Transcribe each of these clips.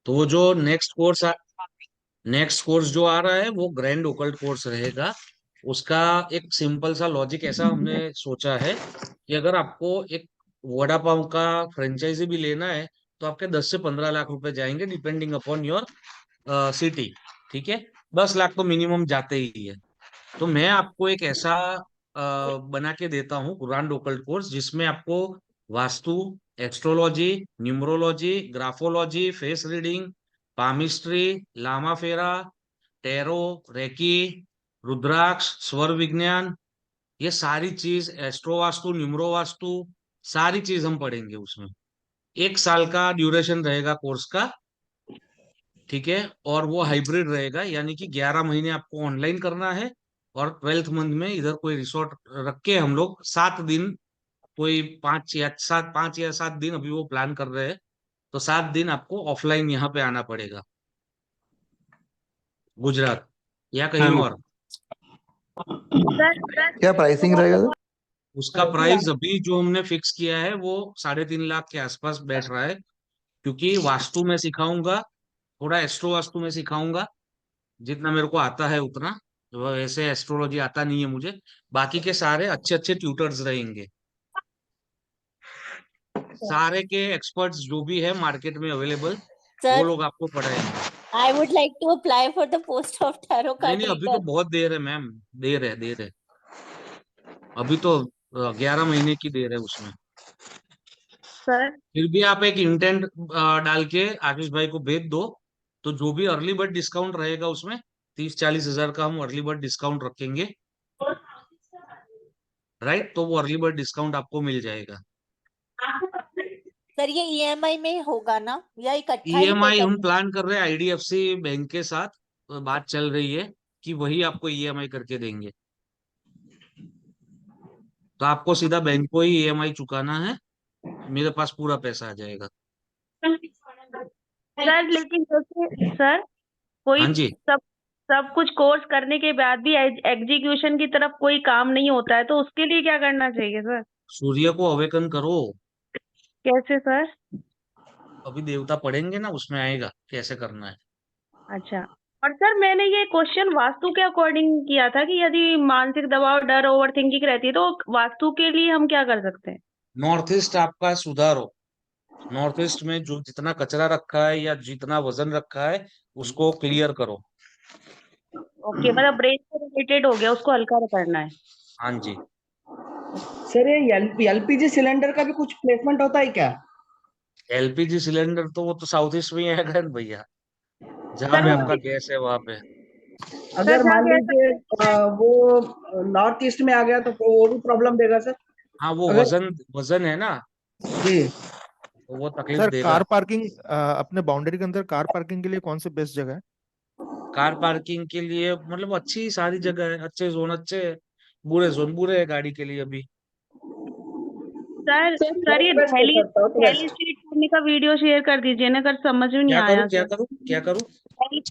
तो वो जो नेक्स्ट कोर्स जो आ रहा है वो ग्रैंड ओकल्ट कोर्स रहेगा। उसका एक सिंपल सा लॉजिक ऐसा हमने सोचा है कि अगर आपको एक वड़ा पाव का फ्रेंचाइजी भी लेना है तो आपके 10 से 15 लाख रुपए जाएंगे डिपेंडिंग अपॉन योर सिटी। ठीक है, 10 लाख तो मिनिमम जाते ही है। तो मैं आपको एक ऐसा बना के देता हूँ ग्रैंड ओकल्ट कोर्स जिसमें आपको Vastu, astrology, numerology, graphology, face reading, palmistry, Lama Fera, tarot, recce, रुद्राक्ष, स्वर विज्ञान, ये सारी चीज, एस्ट्रो वास्तु, न्यूमरो वास्तु, सारी चीज हम पढ़ेंगे उसमें। 1 साल का ड्यूरेशन रहेगा कोर्स का। ठीक है, और वो हाइब्रिड रहेगा, यानी कि 11 महीने आपको ऑनलाइन करना है और 12th मंथ में इधर कोई रिसोर्ट रख के हम लोग 7 दिन, कोई 5 या 7 दिन अभी वो प्लान कर रहे हैं। तो 7 दिन आपको ऑफलाइन यहाँ पे आना पड़ेगा, गुजरात या कहीं हाँ, और। सर क्या प्राइसिंग रहेगा सर? उसका प्राइस अभी जो हमने फिक्स किया है वो 3.5 लाख के आसपास बैठ रहा है, क्योंकि वास्तु में सिखाऊंगा, थोड़ा एस्ट्रो वास्तु में सिखाऊंगा, जितना मेरे को आता है उतना। तो वैसे एस्ट्रोलॉजी आता नहीं है मुझे। बाकी के सारे अच्छे अच्छे ट्यूटर्स रहेंगे, सारे के एक्सपर्ट्स जो भी है मार्केट में अवेलेबल, वो सर लोग आपको पढ़ाएंगे। I would like to apply for the post of tarot नहीं कार्ड नहीं, अभी तो रीडर। बहुत देर है मैम, देर है। अभी तो 11 महीने की देर है उसमें। सर फिर भी आप एक इंटेंट डाल के आशीष भाई को भेज दो, तो जो भी अर्ली बर्ड डिस्काउंट रहेगा उसमें 30-40 हजार का हम अर्ली बर्ड डिस्काउंट रखेंगे। राइट, तो वो अर्ली बर्ड डिस्काउंट आपको मिल जाएगा। सर ये ईएमआई में होगा ना या इकट्ठा ही पे ईएमआई हम करना? प्लान कर रहे हैं आईडीएफसी बैंक के साथ, बात चल रही है कि वही आपको ईएमआई करके देंगे। तो आपको सीधा बैंक को ही ईएमआई चुकाना है, मेरे पास पूरा पैसा आ जाएगा। सर लेकिन जैसे सर कोई हाँ जी। सब सब कुछ कोर्स करने के बाद भी एग्जीक्यूशन की तरफ कोई काम नहीं होता है तो उसके लिए क्या करना चाहिए सर? सूर्य को अवेकन करो। कैसे सर? अभी देवता पढ़ेंगे ना, उसमें आएगा कैसे करना है। अच्छा। और सर मैंने ये क्वेश्चन वास्तु के अकॉर्डिंग किया था कि यदि मानसिक दबाव, डर, ओवर थिंकिंग रहती है तो वास्तु के लिए हम क्या कर सकते हैं? नॉर्थ ईस्ट आपका सुधारो। नॉर्थ ईस्ट में जो जितना कचरा रखा है या जितना वजन रखा है उसको क्लियर करो। ओके, मतलब ब्रेन से रिलेटेड हो गया, उसको हल्का करना है। हाँ जी। सर ये एलपीजी सिलेंडर का भी कुछ प्लेसमेंट होता है क्या? एलपीजी सिलेंडर तो वो तो साउथ ईस्ट में ही आएगा ना भैया, जहाँ सर पे वो आपका गैस है वहां पे। सर अगर जहाँ मान कह लीजिए सकते हैं वो नॉर्थ ईस्ट में आ गया तो वो भी प्रॉब्लम देगा सर? हाँ, वो अगर वजन वजन है ना, जी तो वो तकलीफ सर देगा। कार पार्किंग अपने बाउंड्री के अंदर कार पार्किंग के लिए कौन सी बेस्ट जगह है? कार पार्किंग के लिए मतलब अच्छी सारी जगह है, अच्छे जोन अच्छे है, बुरे जोन बुरे है गाड़ी के लिए अभी। सर ये साउथ वेस्ट है Delhi sir, south Delhi west. Street करने का वीडियो शेयर कर दीजिए ना, कर समझ में नहीं क्या करूँ आया क्या सर। करूँ क्या करूँ?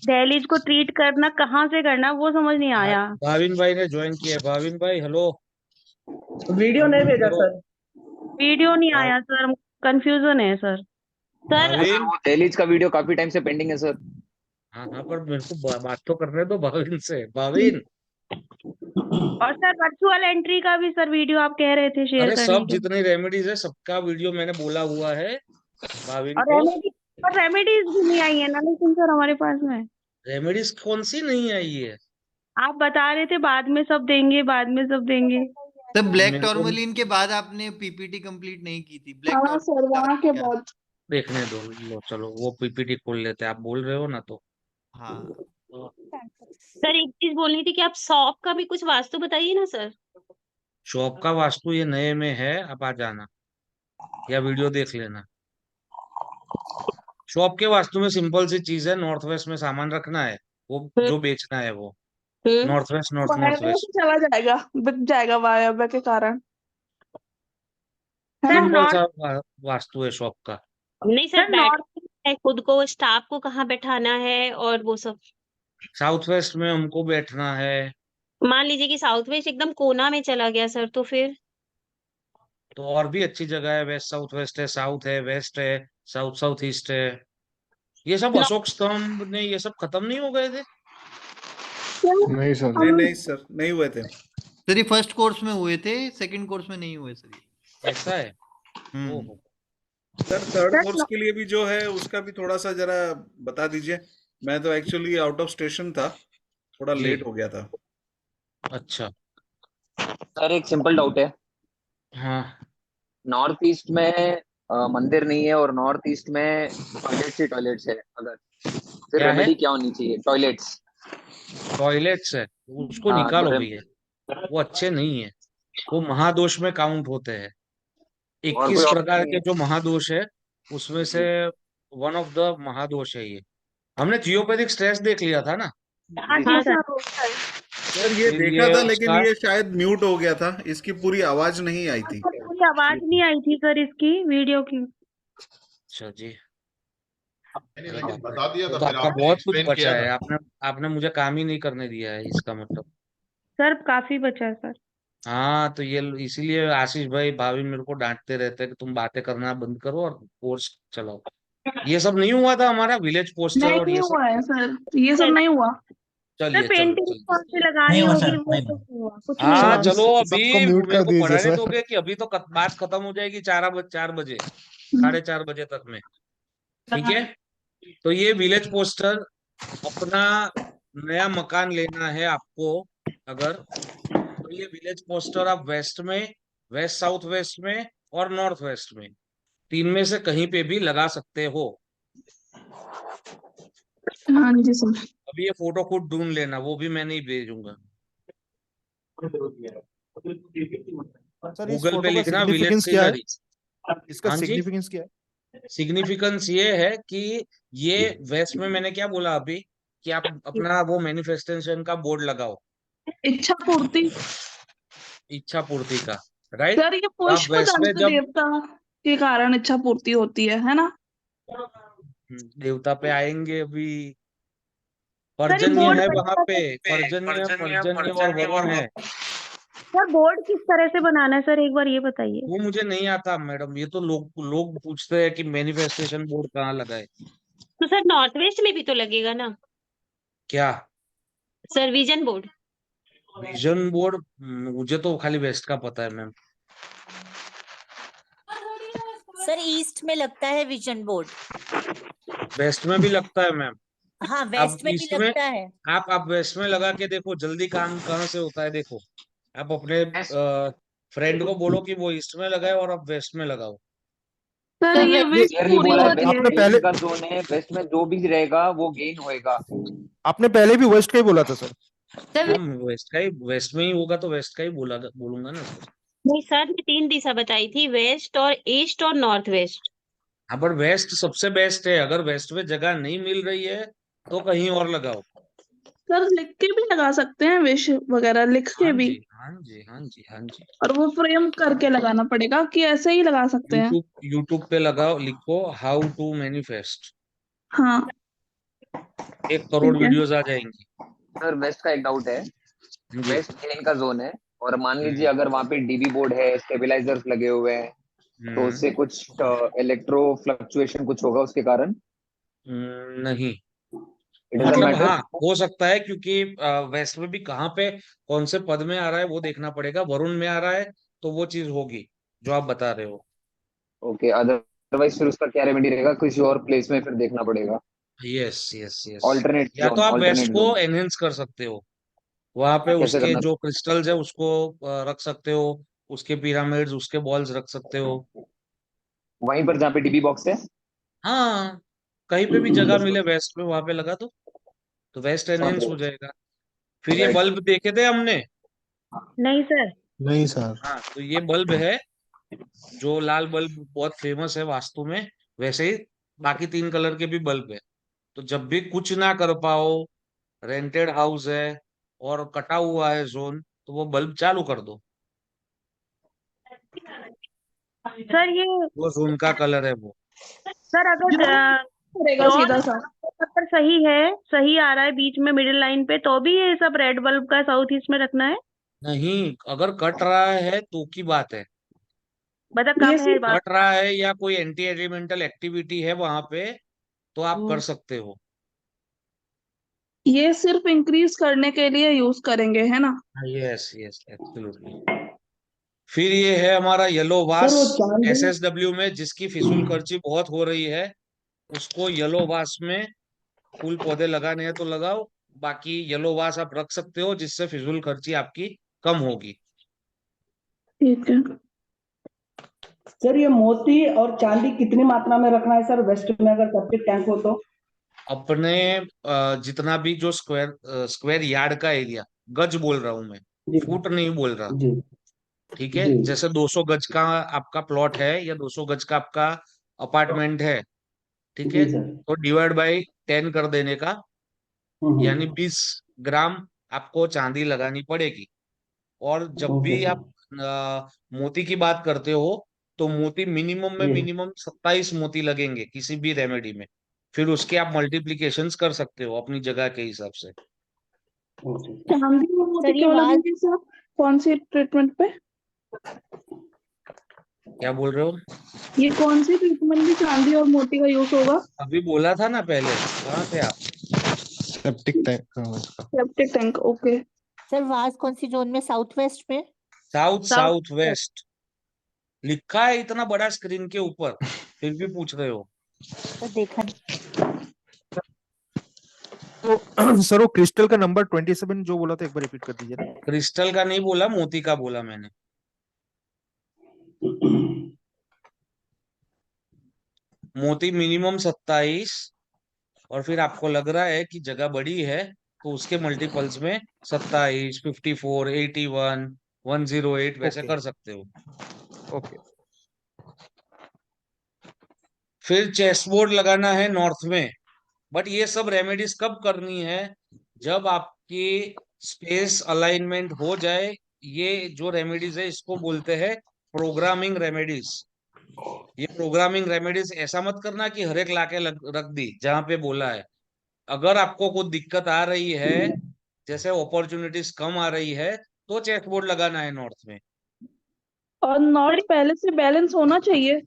दहलीज को ट्रीट करना कहाँ से करना वो समझ नहीं आया। भाविन भाई ने ज्वाइन किया है, भाविन भाई हेलो, वीडियो नहीं अनम्यूट भेजा करो। सर। वीडियो नहीं भा- आया सर, कंफ्यूजन है सर। Sir sir Bhavin. वो दहलीज का वीडियो काफी टाइम से पेंडिंग है सर। हाँ हाँ, पर मेरे को बात तो करने दो भाविन से। भाविन, और सर वर्चुअल एंट्री का भी सर वीडियो आप कह रहे थे शेयर अरे करने सब के। जितनी रेमेडीज है सबका वीडियो मैंने बोला हुआ है भाविन और को। रेमेडी और रेमेडीज भी नहीं आई है ना लेकिन सर हमारे पास में। रेमेडीज कौन सी नहीं आई है? आप बता रहे थे बाद में सब देंगे, बाद में सब देंगे। तब ब्लैक मेरे को टॉर्मलिन के बाद आपने पीपीटी कंप्लीट नहीं की थी। ब्लैक हाँ सर टॉर्मलिन वहाँ के क्या? बहुत। देखने दो, लो चलो वो पीपीटी खोल लेते हैं, आप बोल रहे हो ना तो। हाँ सर एक चीज बोलनी थी कि आप शॉप का भी कुछ वास्तु बताइए ना सर। शॉप का वास्तु ये नए में है, आप आ जाना या वीडियो देख लेना। शॉप के वास्तु में सिंपल सी चीज है, नॉर्थ वेस्ट में सामान रखना है, वो हम्म जो बेचना है वो हम्म। नॉर्थ वेस्ट, नॉर्थ वायव्य वेस्ट। से चला जाएगा, बिक जाएगा वायव्य के कारण, है सर ना? सिंपल नॉर्थ सा वास्तु है शॉप का। नहीं सर, सर नॉर्थ बैठना है खुद को, स्टाफ को कहाँ बैठाना है और वो सब। साउथ वेस्ट में हमको बैठना है, मान लीजिए कि साउथ वेस्ट एकदम कोना में चला गया सर, तो फिर। तो और भी अच्छी जगह है, वेस्ट साउथ वेस्ट है, साउथ है, वेस्ट है, साउथ साउथ ईस्ट है। ये सब अशोक स्तंभ ने ये सब खत्म नहीं हो गए थे? नहीं सर। नहीं नहीं सर, नहीं हुए थे। सर ये फर्स्ट कोर्स में हुए थे, सेकंड कोर्स में नहीं हुए सर ये। ऐसा है? हम्म। ओहो। सर थर्ड कोर्स के लिए भी जो है उसका भी थोड़ा सा जरा बता दीजिए। मैं तो एक्चुअली आउट ऑफ स्टेशन था, थोड़ा जी। लेट हो गया था। अच्छा। सर एक सिंपल डाउट है। हाँ। नॉर्थ ईस्ट में मंदिर नहीं है और नॉर्थ ईस्ट में टॉयलेट्स है, अगर फिर क्या है? रेमेडी क्या होनी चाहिए? टॉयलेट्स। टॉयलेट्स है, उसको हाँ तो निकालो भैया, वो अच्छे नहीं है, वो महादोष में काउंट होते हैं। और 21 कोई प्रकार ऑप्शन नहीं के है? जो महादोष है उसमें से वन ऑफ द महादोष है ये। हमने जियोपैथिक स्ट्रेस देख लिया था ना, हाँ हाँ जी सर। सर। सर ये फिर देखा ये था, लेकिन उसका ये शायद म्यूट हो गया था, इसकी पूरी आवाज नहीं आई थी। सर पूरी आवाज नहीं आई थी सर इसकी वीडियो की। अच्छा जी। नहीं अरे लेकिन बाप रे, बता दिया तो था, फिर आपका आपने बहुत कुछ एक्सप्लेन बचा किया है, था। आपने आपने मुझे काम ही नहीं करने दिया है इसका मतलब। सर काफी बचा है सर। हाँ तो ये इसीलिए आशीष भाई भाभी मेरे को डांटते रहते हैं कि तुम बातें करना बंद करो और कोर्स चलाओ। ये सब नहीं हुआ था हमारा विलेज पोस्टर और नहीं ये सब? हुआ है सर, ये सब सर नहीं हुआ। सर चलिए चलो पेंटिंग चलिए। कौन सी लगानी होगी वो तो हुआ, कुछ नहीं हाँ हुआ। चलो सबको अभी म्यूट मेरे कर को दीजिए पढ़ाने सर। दोगे कि अभी तो बात खत्म हो जाएगी 4 बजे 4:30 बजे तक में? ठीक है। तो ये विलेज पोस्टर, अपना नया मकान लेना है आपको अगर, तो ये विलेज पोस्टर आप वेस्ट में, वेस्ट साउथ वेस्ट में और नॉर्थ वेस्ट में, तीन में से कहीं पे भी लगा सकते हो। हाँ जी सर। अभी ये फोटो खुद ढूंढ लेना, वो भी मैं नहीं भेजूंगा। सर इस गूगल पे फोटो का लिखना विलेज सिग्निफिकेंस क्या है? सीनरी। इसका हाँ जी। सिग्निफिकेंस क्या है? सिग्निफिकेंस ये है कि ये वेस्ट में, मैंने क्या बोला अभी, कि आप अपना वो मैनिफेस्टेशन का बोर्ड लगाओ, इच्छा पूर्ति। इच्छा पूर्ति का, राइट? सर ये तो आप पुष्प वेस्ट में दंत जब देवता के कारण इच्छा पूर्ति होती है ना? देवता पे आएंगे अभी, सर ये पर्जन्य बोर्ड है बनता वहां पे, है। पर्जन्य पर्जन्य और वरुण है। सर बोर्ड किस तरह से बनाना है सर, एक बार ये बताइए। वो मुझे नहीं आता मैडम, ये तो लोग लोग पूछते हैं कि मैनिफेस्टेशन बोर्ड कहाँ लगाए। तो सर नॉर्थ वेस्ट में भी तो लगेगा ना क्या sir, vision board? Vision board? मुझे तो खाली वेस्ट का पता है मैम। सर ईस्ट में लगता है विजन बोर्ड। वेस्ट में भी लगता है मैम। हाँ आप वेस्ट में भी ईस्ट में, लगता है। आप वेस्ट में लगा के देखो जल्दी काम कहाँ से होता है। देखो आप अपने फ्रेंड को बोलो कि वो ईस्ट में लगाए और आप वेस्ट में लगाओ। सर सर ये वेस्ट विश क्लियरली पूरी बोला है, होती वेस्ट है। आपने पहले का जोन है, वेस्ट में जो भी रहेगा वो गेन होएगा। आपने पहले भी वेस्ट का ही बोला था सर। सर हम वेस्ट का ही, वेस्ट में ही होगा तो वेस्ट का ही बोलूंगा ना सर। नहीं सर, ने 3 दिशा बताई थी, वेस्ट और ईस्ट और नॉर्थ वेस्ट। हाँ पर वेस्ट सबसे बेस्ट है, अगर वेस्ट में जगह नहीं मिल रही है तो कहीं और लगाओ। सर लिख के भी लगा सकते हैं, विश वगैरह लिख के हाँ भी। जी हाँ जी हाँ जी हाँ जी। और वो फ्रेम करके लगाना पड़ेगा कि ऐसे ही लगा सकते हैं? यूट्यूब पे लगाओ, लिखो हाउ टू मैनिफेस्ट, हाँ 1 करोड़ ठीक है। वीडियोस आ जाएंगी। सर वेस्ट का एक डाउट है, जी। वेस्ट गेन का जोन है और मान लीजिए अगर वहां पे डीबी बोर्ड है, स्टेबलाइजर्स लगे हुए हैं, तो उससे कुछ इलेक्ट्रो फ्लक्चुएशन कुछ होगा उसके कारण? नहीं, इट डजंट मतलब मैटर। हाँ हो सकता है, क्योंकि वेस्ट में भी कहाँ पे कौन से पद में आ रहा है वो देखना पड़ेगा। वरुण में आ रहा है तो वो चीज होगी जो आप बता रहे हो। ओके, अदरवाइज फिर उसका क्या रेमेडी रहेगा? किसी और प्लेस में फिर देखना पड़ेगा। Yes yes yes. ऑल्टरनेट या तो जोन, आप वेस्ट ऑल्टरनेट को जोन एनहेंस कर सकते हो, वहां पे कैसे उसके करना? जो क्रिस्टल्स है उसको रख सकते हो, उसके पिरामिड्स, उसके बॉल्स रख सकते हो। वहीं पर जहाँ पे डीबी बॉक्स है? हाँ कहीं पे भी जगह मिले वेस्ट में वहां पे लगा दो तो वेस्ट समझ एनहेंस हो गए। जाएगा। फिर ये राइट। बल्ब देखे थे हमने। नहीं सर। नहीं सर। हाँ तो ये बल्ब है, जो लाल बल्ब बहुत फेमस है वास्तु में, वैसे ही बाकी 3 कलर के भी बल्ब है। तो जब भी कुछ ना कर पाओ, रेंटेड हाउस है और कटा हुआ है जोन, तो वो बल्ब चालू कर दो, सर ये वो जोन का कलर है वो। सर अगर करेगा सीधा सा। अगर सही है, सही आ रहा है बीच में मिडिल लाइन पे, तो भी ये सब रेड बल्ब का साउथ ईस्ट में रखना है? नहीं, अगर कट रहा है तो की बात है। मतलब कम है बात। कट रहा है या कोई एंटी एलिमेंटल एक्टिविटी है वहां पे, तो आप कर सकते हो। ये सिर्फ इंक्रीज करने के लिए यूज करेंगे, है ना? Yes yes absolutely. फिर ये है हमारा येलो वास सर वो चांदी एसएसडब्ल्यू में, जिसकी फिजूल खर्ची बहुत हो रही है, उसको येलो वास में फूल पौधे लगाने हैं तो लगाओ, बाकी येलो वास आप रख सकते हो, जिससे फिजूल खर्ची आपकी कम होगी। ठीक है। सर ये मोती और चांदी कितनी मात्रा में रखना है सर, वेस्ट में अगर सेप्टिक टैंक हो तो? अपने जितना भी जो स्क्वायर यार्ड का एरिया, गज बोल रहा हूं मैं, जी फुट नहीं बोल रहा, जी ठीक है? जी जैसे 200 गज का आपका प्लॉट है या 200 गज का आपका अपार्टमेंट है, ठीक है, जी सर। तो डिवाइड बाय 10 कर देने का, यानी 20 ग्राम आपको चांदी लगानी पड़ेगी। और जब ओके भी सर। आप मोती की बात करते हो, तो मोती मिनिमम में जी मिनिमम 27 मोती लगेंगे किसी भी रेमेडी में। फिर उसके आप मल्टीप्लिकेशंस कर सकते हो अपनी जगह के हिसाब से। ओके चांदी और मोती सर ये क्यों वास लगेंगे सर? कौन सी ट्रीटमेंट पे? क्या बोल रहे हो? ये कौन सी ट्रीटमेंट में चांदी और मोती का यूज होगा? अभी बोला था ना पहले, कहाँ थे आप? सेप्टिक टैंक इसका। Septic tank, okay. सर वास कौन सी जोन में, साउथ वेस्ट में? साउथ साउथ साउथ वेस्ट लिखा है इतना बड़ा स्क्रीन के ऊपर, फिर भी पूछ रहे हो। सर देखा नहीं। तो सर वो क्रिस्टल का नंबर 27 जो बोला था, एक बार रिपीट कर दीजिए ना। क्रिस्टल का नहीं बोला, मोती का बोला मैंने। मोती मिनिमम 27, और फिर आपको लग रहा है कि जगह बड़ी है, तो उसके मल्टीपल्स में 27, 54, 81, 108 वैसे ओके कर सकते हो। ओके। फिर चेसबोर्ड लगाना है नॉर्थ में, बट ये सब रेमेडीज कब करनी है? जब आपकी स्पेस अलाइनमेंट हो जाए। ये जो रेमेडीज है इसको बोलते हैं प्रोग्रामिंग रेमेडीज। ये प्रोग्रामिंग रेमेडीज ऐसा मत करना कि हर एक लाके रख दी जहां पे बोला है। अगर आपको कोई दिक्कत आ रही है, जैसे अपॉर्चुनिटीज कम आ रही है, तो चेकबोर्ड लगाना है नॉर्थ में। और नॉर्थ पहले से बैलेंस होना चाहिए।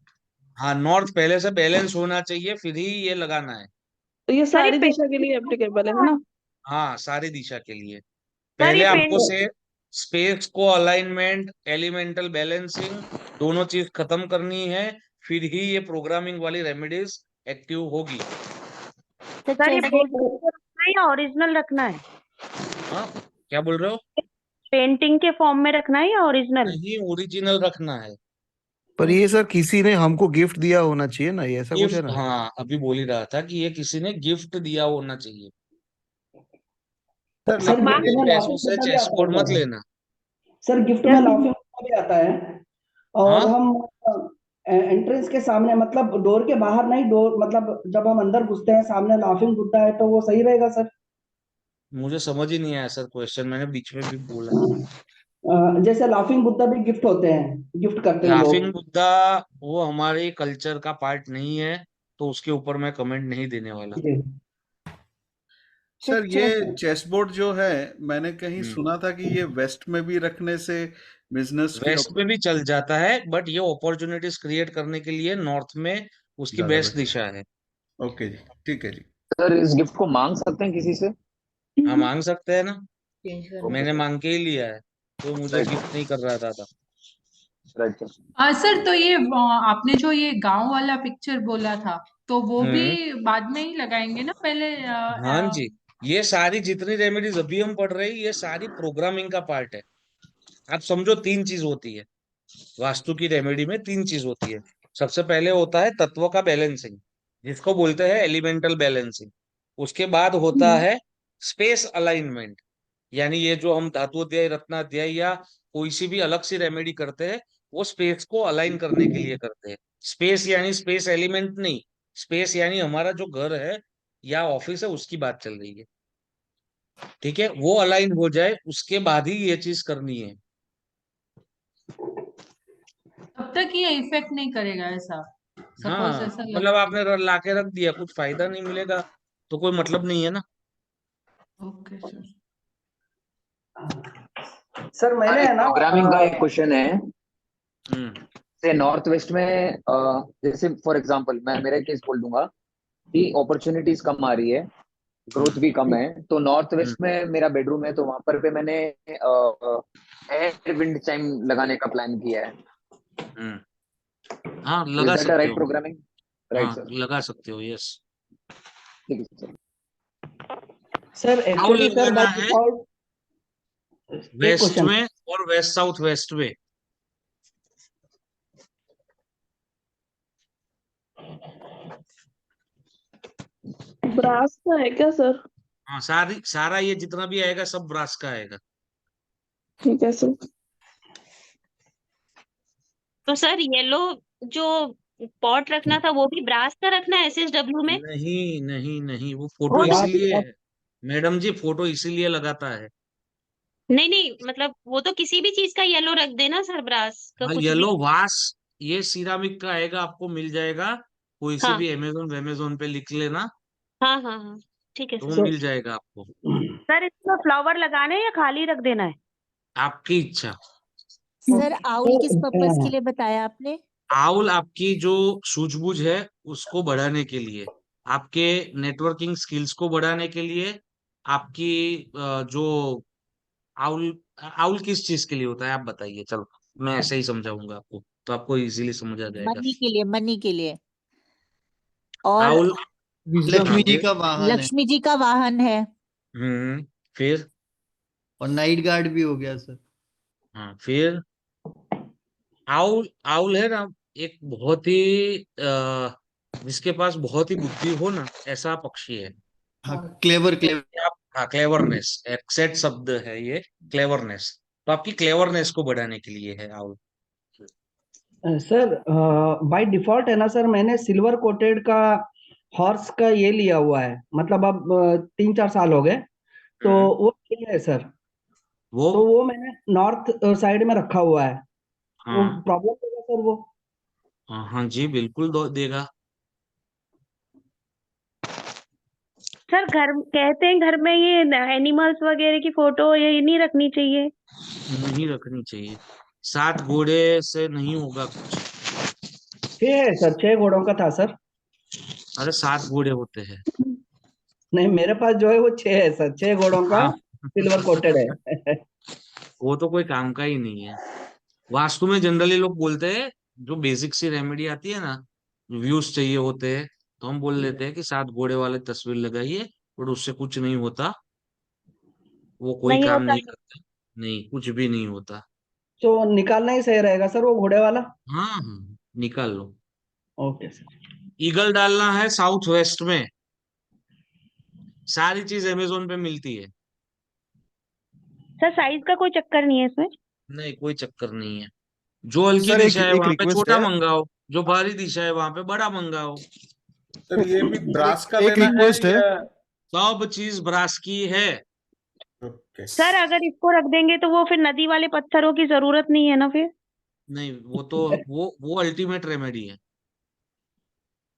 हाँ, नॉर्थ पहले से बैलेंस होना चाहिए, फिर ही ये लगाना है। तो ये सर ये सारी दिशा के लिए एप्लीकेबल है ना? हाँ, सारी दिशा के लिए। सर पहले ये आपको पेंट से स्पेस को अलाइनमेंट, एलिमेंटल बैलेंसिंग दोनों चीज खत्म करनी है, फिर ही ये प्रोग्रामिंग वाली रेमेडीज एक्टिव होगी। सर सर ये चेसबोर्ड पेंटिंग रखना है या ओरिजिनल रखना है? हाँ, क्या बोल रहे हो? पेंटिंग के फॉर्म में रखना है या ओरिजिनल? नहीं, ओरिजिनल रखना है। पर ये सर किसी ने हमको गिफ्ट दिया होना चाहिए ना, ये ऐसा कुछ है गिफ्ट, ना? हाँ, अभी बोल ही रहा था कि ये किसी ने गिफ्ट दिया होना चाहिए। सर सर गिफ्ट अपने में पैसों लाफिंग से बुद्धा भी आता चेसबोर्ड है मत सर। लेना। सर गिफ्ट क्या में चीज? लाफिंग बुद्धा भी आता है। और हाँ, हम एंट्रेंस के सामने, मतलब डोर के बाहर नहीं, डोर मतलब जब हम अंदर घुसते हैं सामने लाफिंग बुद्धा है, तो वो सही रहेगा सर? मुझे समझ ही नहीं आया सर क्वेश्चन, मैंने बीच में भी बोला। जैसे लाफिंग बुद्धा भी गिफ्ट होते हैं, गिफ्ट करते हैं लाफिंग लोग। बुद्धा वो हमारे कल्चर का पार्ट नहीं है, तो उसके ऊपर मैं कमेंट नहीं देने वाला। जी सर ये चेस चेसबोर्ड जो है, मैंने कहीं हम्म सुना था कि ये वेस्ट में भी रखने से बिजनेस की वेस्ट में भी चल जाता है, बट ये अपॉर्चुनिटीज क्रिएट करने के लिए नॉर्थ में उसकी ज्यादा बेस्ट बेटर। दिशा है। ओके जी, ठीक है जी। सर इस गिफ्ट को मांग सकते हैं किसी से? हाँ, मांग सकते हैं ना, ओके मैंने सर। मांग के ही लिया है, कोई मुझे राइट गिफ्ट नहीं कर रहा था। Right sir. सर तो ये आपने जो ये गांव वाला पिक्चर बोला था, तो वो भी हम्म बाद में ही लगाएंगे ना, पहले हाँ जी, ये सारी जितनी रेमेडीज अभी हम पढ़ रहे हैं, ये सारी प्रोग्रामिंग का पार्ट है। आप समझो, तीन चीज होती है वास्तु की रेमेडी में, तीन चीज होती है। सबसे पहले होता है तत्वों का बैलेंसिंग, जिसको बोलते हैं एलिमेंटल बैलेंसिंग। उसके बाद होता है स्पेस अलाइनमेंट, यानी ये जो हम धातु अध्याय, रत्न अध्याय या कोई सी भी अलग सी रेमेडी करते हैं, वो स्पेस को अलाइन करने के लिए करते हैं। स्पेस यानी स्पेस एलिमेंट नहीं, स्पेस यानी हमारा जो घर है या ऑफिस है, उसकी बात चल रही है। ठीक है, वो अलाइन हो जाए उसके बाद ही ये चीज करनी है। तब तक ये इफेक्ट नहीं करेगा ऐसा? सपोज हाँ, ऐसा मतलब लग। आपने लाके रख दिया, कुछ फायदा नहीं मिलेगा, तो कोई मतलब नहीं है ना। Okay sir. सर मैंने है ना प्रोग्रामिंग का एक क्वेश्चन है। हम्म से नॉर्थ वेस्ट में जैसे फॉर एग्जांपल मैं मेरा केस बोल दूंगा कि अपॉर्चुनिटीज कम आ रही है, ग्रोथ भी कम है, तो नॉर्थ वेस्ट में मेरा बेडरूम है, तो वहां पर पे मैंने एयर विंड चाइम लगाने का प्लान किया है। हाँ इज लगा दैट अ सकते राइट हो, प्रोग्रामिंग? राइट हाँ सर, लगा सकते हो, यस। ठीक है सर। सर हाउल एक्चुअली सर लगाना बाय है डिफॉल्ट एक वेस्ट क्वेश्चन। में और वेस्ट साउथ वेस्ट में। ब्रास का है क्या सर? हाँ सारा ये जितना भी आएगा सब ब्रास का आएगा। ठीक है सर। तो सर येलो जो पॉट रखना था वो भी ब्रास का रखना है SSW में? नहीं नहीं नहीं, वो फोटो वो तो इसीलिए है मैडम जी, फोटो इसीलिए लगाता है। नहीं नहीं, मतलब वो तो किसी भी चीज का येलो रख देना सर, ब्रास का हाँ कुछ भी। येलो वास, ये सिरामिक का आएगा, आपको मिल जाएगा, कोई से हाँ भी अमेजोन पे लिख लेना, हाँ हाँ हाँ, ठीक है तो सर। वो मिल जाएगा आपको। सर इसमें फ्लावर लगाने हैं या खाली रख देना है? आपकी इच्छा। सर आउल किस पर्पस के सर लिए बताया आपने? आउल आपकी जो सूझबूझ है उसको बढ़ाने के लिए, आपके नेटवर्किंग स्किल्स को बढ़ाने के लिए, आपकी जो आउल आउल किस चीज के लिए होता है आप बताइए, चलो मैं ऐसे ही समझाऊंगा आपको, तो आपको इजीली समझ आ जाएगा। मनी के लिए, मनी के लिए। और आउल, विजडम। हाँ लक्ष्मी जी फिर, का वाहन है, लक्ष्मी जी का वाहन है। फिर, और नाइट गार्ड भी हो गया सर। हाँ फिर, आउल आउल है ना, एक बहुत ही जिसके पास बहुत ही बुद्धि हो ना, ऐसा पक्षी है। हाँ, क्लेवर तो क्लेवर। ये आप, हाँ क्लेवरनेस, एक्सेट शब्द है ये, क्लेवरनेस, तो आपकी क्लेवरनेस को बढ़ाने के लिए है आउल। सर बाय डिफॉल्ट है ना सर, मैंने सिल्वर कोटेड का हॉर्स का ये लिया हुआ है, मतलब अब 3-4 साल हो गए, तो हम्म, वो सही है सर। वो, तो वो मैंने नॉर्थ साइड में रखा हुआ है, वो हाँ प्रॉब्लम होगा सर वो? हाँ हाँ जी बिल्कुल देगा। सर घर कहते हैं घर में ये एनिमल्स वगैरह की फोटो ये नहीं रखनी चाहिए? नहीं रखनी चाहिए, 7 घोड़े से नहीं होगा कुछ। 6 है सर, 6 घोड़ों का था सर। अरे 7 घोड़े होते हैं। नहीं मेरे पास जो है वो 6 है सर, 6 घोड़ों का हाँ सिल्वर कोटेड है। वो तो कोई काम का ही नहीं है। वास्तु में जनरली लोग बोलते हैं, जो बेसिक सी रेमेडी आती है ना, व्यूज चाहिए होते हैं, तो हम बोल लेते हैं कि 7 घोड़े वाले तस्वीर लगाइए, बट उससे कुछ नहीं होता, वो कोई नहीं काम होता नहीं है? करता, नहीं कुछ भी नहीं होता। तो निकालना ही सही रहेगा सर वो घोड़े वाला। हाँ हाँ निकाल लो। Okay sir. ईगल डालना है साउथ वेस्ट में, सारी चीज अमेजोन पे मिलती है। सर साइज का कोई चक्कर नहीं है इसमें? नहीं कोई चक्कर नहीं है, जो हल्की सर एक दिशा है एक वहां पे रिक्वेस्ट छोटा है, मंगाओ, जो भारी दिशा है वहां पे बड़ा मंगाओ। सर ये भी सर ब्रास का एक लेना है रिक्वेस्ट है। या? सब चीज ब्रास की है। ओके। सर अगर इसको रख देंगे तो वो फिर नदी वाले पत्थरों की जरूरत नहीं है ना फिर? नहीं वो तो, वो अल्टीमेट रेमेडी है।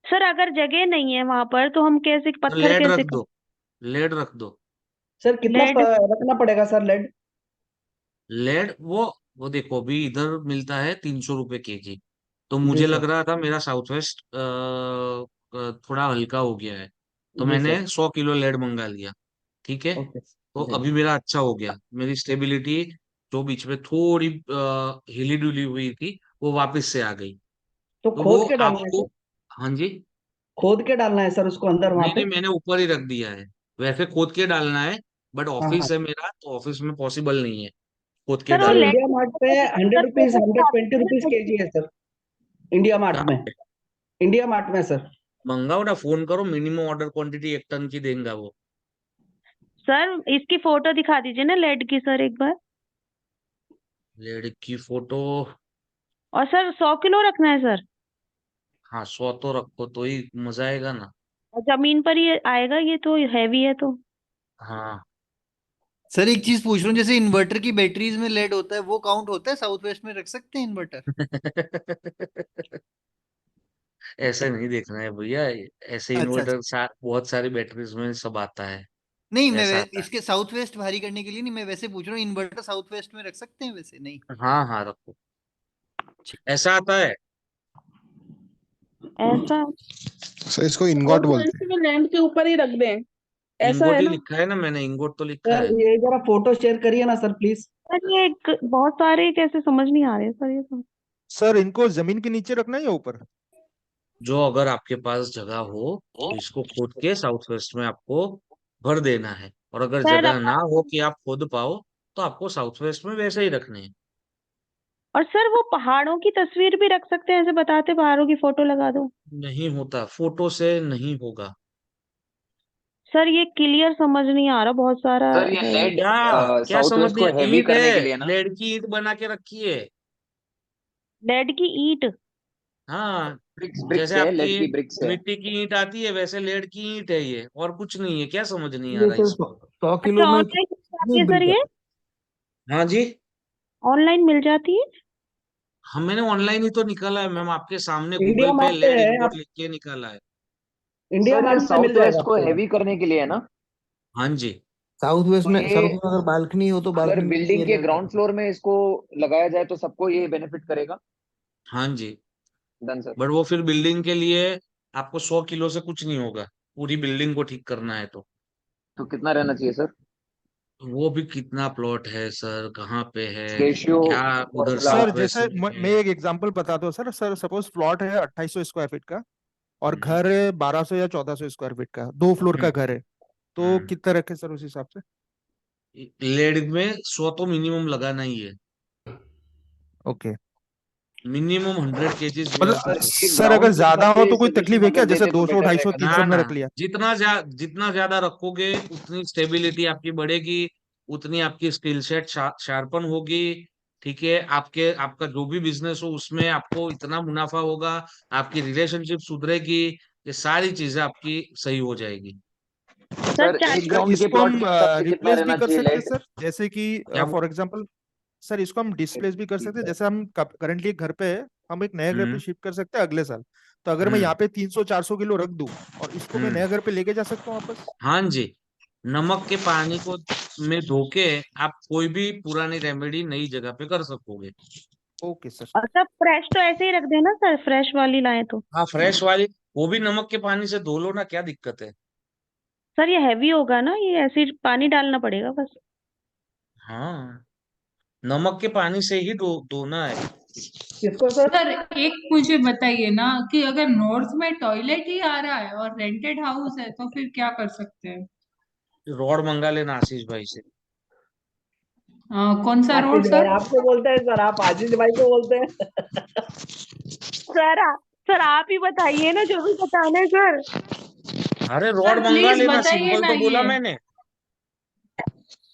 सर अगर जगह नहीं है वहां पर तो हम कैसे तो पत्थर लेड कैसे रख दो, लेड रख दो। सर कितना लेड? रखना पड़ेगा सर लेड? लेड वो देखो अभी इधर मिलता है 300 रुपए kg, तो जी मुझे सर। लग रहा था मेरा साउथ वेस्ट थोड़ा हल्का हो गया है, तो जी मैंने सर। 100 किलो लेड मंगा लिया। ठीक है, ओके तो जी। अभी मेरा अच्छा हो गया, मेरी स्टेबिलिटी जो बीच में थोड़ी हिली डुली हुई थी वो वापस से आ गई। तो तो वो खोद के डालना है आपको, सर? हाँ जी, खोद के डालना है सर उसको अंदर वहां नहीं पे? नहीं मैंने ऊपर ही रख दिया है, वैसे खोद के डालना है, बट हाँ हाँ। ऑफिस है मेरा, तो ऑफिस में पॉसिबल नहीं है खोद के सर वो सर डालना। इंडिया मार्ट पे 100 रुपीज, 120 रुपीज केजी है सर, इंडिया मार्ट में। कहाँ इंडिया मार्ट में सर। मंगाओ ना, फोन करो, मिनिमम ऑर्डर क्वांटिटी 1 टन की देगा वो। सर इसकी फोटो दिखा दीजिए ना लेड की सर एक बार। लेड की फोटो, और सर 100 किलो रखना है सर? हाँ 100 तो रखो तो ही मजा आएगा ना। और जमीन पर ही आएगा ये तो हैवी है तो? हाँ सर एक चीज पूछ रहा हूँ, जैसे इन्वर्टर की बैटरीज में लेड होता है, वो काउंट होता है? साउथ वेस्ट में रख सकते हैं इन्वर्टर? ऐसे नहीं देखना है भैया, ऐसे अच्छा अच्छा। इन्वर्टर बहुत सारी बैटरीज में सब आता है, नहीं मैं ऐसा आता है। इसके साउथ वेस्ट भारी करने के लिए नहीं, मैं वैसे पूछ रहा हूँ, इन्वर्टर साउथ वेस्ट में रख सकते हैं वैसे? नहीं। हाँ हाँ रखो, ठीक। ऐसा आता है। ऐसा सर इसको इंगॉट बोलते हैं। में लैंड के ऊपर ही रख दें, ऐसा इंगोट है ही ना? लिखा है ना मैंने, इंगोट तो लिखा सर है। ये जरा फोटो शेयर करिए ना सर प्लीज। सर ये बहुत सारे कैसे समझ नहीं आ रहे सर ये तो। सर इनको जमीन के नीचे रखना है या ऊपर? जो अगर आपके पास जगह हो तो इसको खोद के साउथ वेस्ट में आपको भर देना है, और अगर सर जगह ना हो कि आप खोद पाओ तो आपको साउथ वेस्ट में वैसे ही रखने हैं। और सर वो पहाड़ों की तस्वीर भी रख सकते हैं, ऐसे बताते पहाड़ों की फोटो लगा दो। नहीं होता, फोटो से नहीं होगा। सर ये क्लियर समझ नहीं आ रहा, बहुत सारा सर ये है। लेड क्या क्या साउथ वेस्ट समझ को नहीं, हैवी ईंट करने के है, लिए ना। लेड की ईंट बना के रखी है। लेड की ईंट? हाँ, ब्रिक्स जैसे है, आपकी लेड की ब्रिक्स है। मिट्टी की ईंट आती है वैसे लेड की ईंट है ये, और कुछ नहीं है। क्या समझ नहीं आ ये रहा सर इसमें? 100 किलो अच्छा में ऑनलाइन मिल जाती कितनी है सर ब्रिक ये? हाँ जी, ऑनलाइन मिल जाती है? हम मैंने ऑनलाइन ही तो निकाला है मैम, आपके सामने इंडिया गूगल पे मार्ट पे लेड है, इंगोट आप लिख के निकाला है। इंडिया सर ये मार्ट में मिल साउथ जाएगा वेस्ट को आपको। हैवी करने के लिए है ना। हाँ जी। तो ये साउथ में अगर बालकनी हो तो अगर बालकनी में बिल्डिंग ये के लेड ग्राउंड फ्लोर में इसको लगाया जाए तो सबको ये बेनिफिट करेगा। हाँ जी, डन सर। बट वो फिर बिल्डिंग के लिए आपको 100 किलो से कुछ नहीं होगा, पूरी बिल्डिंग को ठीक करना है तो। तो कितना रहना चाहिए सर? वो भी कितना प्लॉट है सर, कहाँ पे है, रेशियो क्या उधर फॉर्मूला। सर साउथ वेस्ट जैसे में मैं है। एक एग्जांपल बताता हूँ सर। सर सपोज प्लॉट है 2800 स्क्वायर फीट का, और हम्म, घर है 1200 या 1400 स्क्वायर फीट का, 2 फ्लोर का घर है, तो हम्म। कितना रखे सर उस हिसाब से? लेड में 100 तो मिनिमम लगाना ही है, okay. Minimum 100 kg we have मतलब टू सर पुट। ये सर ग्राउंड अगर फ्लोर ज्यादा हो के तो कोई तकलीफ सजेशन है क्या? अगर जैसे देते तो 200 बेटर 250 रहेगा ना। 300 ना में ना, रख लिया। जितना ज्यादा रखोगे उतनी स्टेबिलिटी आपकी बढ़ेगी, उतनी आपकी स्किल सेट शार्पन होगी। ठीक है, आपका जो भी बिजनेस हो उसमें आपको इतना मुनाफा होगा, आपकी रिलेशनशिप सुधरेगी, ये सारी चीजें आपकी सही हो जाएगी। सर सर एक सर ग्राउंड के इसको प्लॉट हम के हिसाब से कितना रिप्लेस भी रहना कर चाहिए सकते हैं लेट? सर, जैसे कि क्या फॉर एग्जांपल सर इसको हम डिस्प्लेस भी कर सकते हैं। जैसे हम करंटली एक घर पे है, हम एक नए घर पे हम्म, शिफ्ट कर सकते हैं अगले साल। तो अगर मैं हम्म, यहाँ पे 300 400 किलो रख दूं और इसको मैं हम्म। नए घर पे लेके जा सकता हूँ वापस? हाँ जी, नमक के पानी को में धो के आप कोई भी पुरानी रेमेडी नई जगह पे कर सकोगे। Okay sir. और सर फ्रेश तो ऐसे ही रख देना सर, फ्रेश वाली लाए तो। हाँ, फ्रेश वाली वो भी नमक के पानी से धो लो ना, क्या दिक्कत है? सर ये हैवी होगा ना, ये ऐसे ही पानी डालना पड़ेगा बस। हाँ, नमक के पानी से ही धोना है। किसको सर? सर एक मुझे बताइए ना कि अगर नॉर्थ में टॉयलेट ही आ रहा है और रेंटेड हाउस है तो फिर क्या कर सकते हैं? रॉड मंगा लेना आशीष भाई से। कौन सा रोड आशीष भाई सर? आपको बोलते हैं सर, आप आशीष भाई को बोलते हैं। सर सर आप ही बताइए ना जो भी बताना है सर। अरे रॉड सर मंगा प्लीज लेना, बताइए सिंपल ना तो बोला ये। मैंने।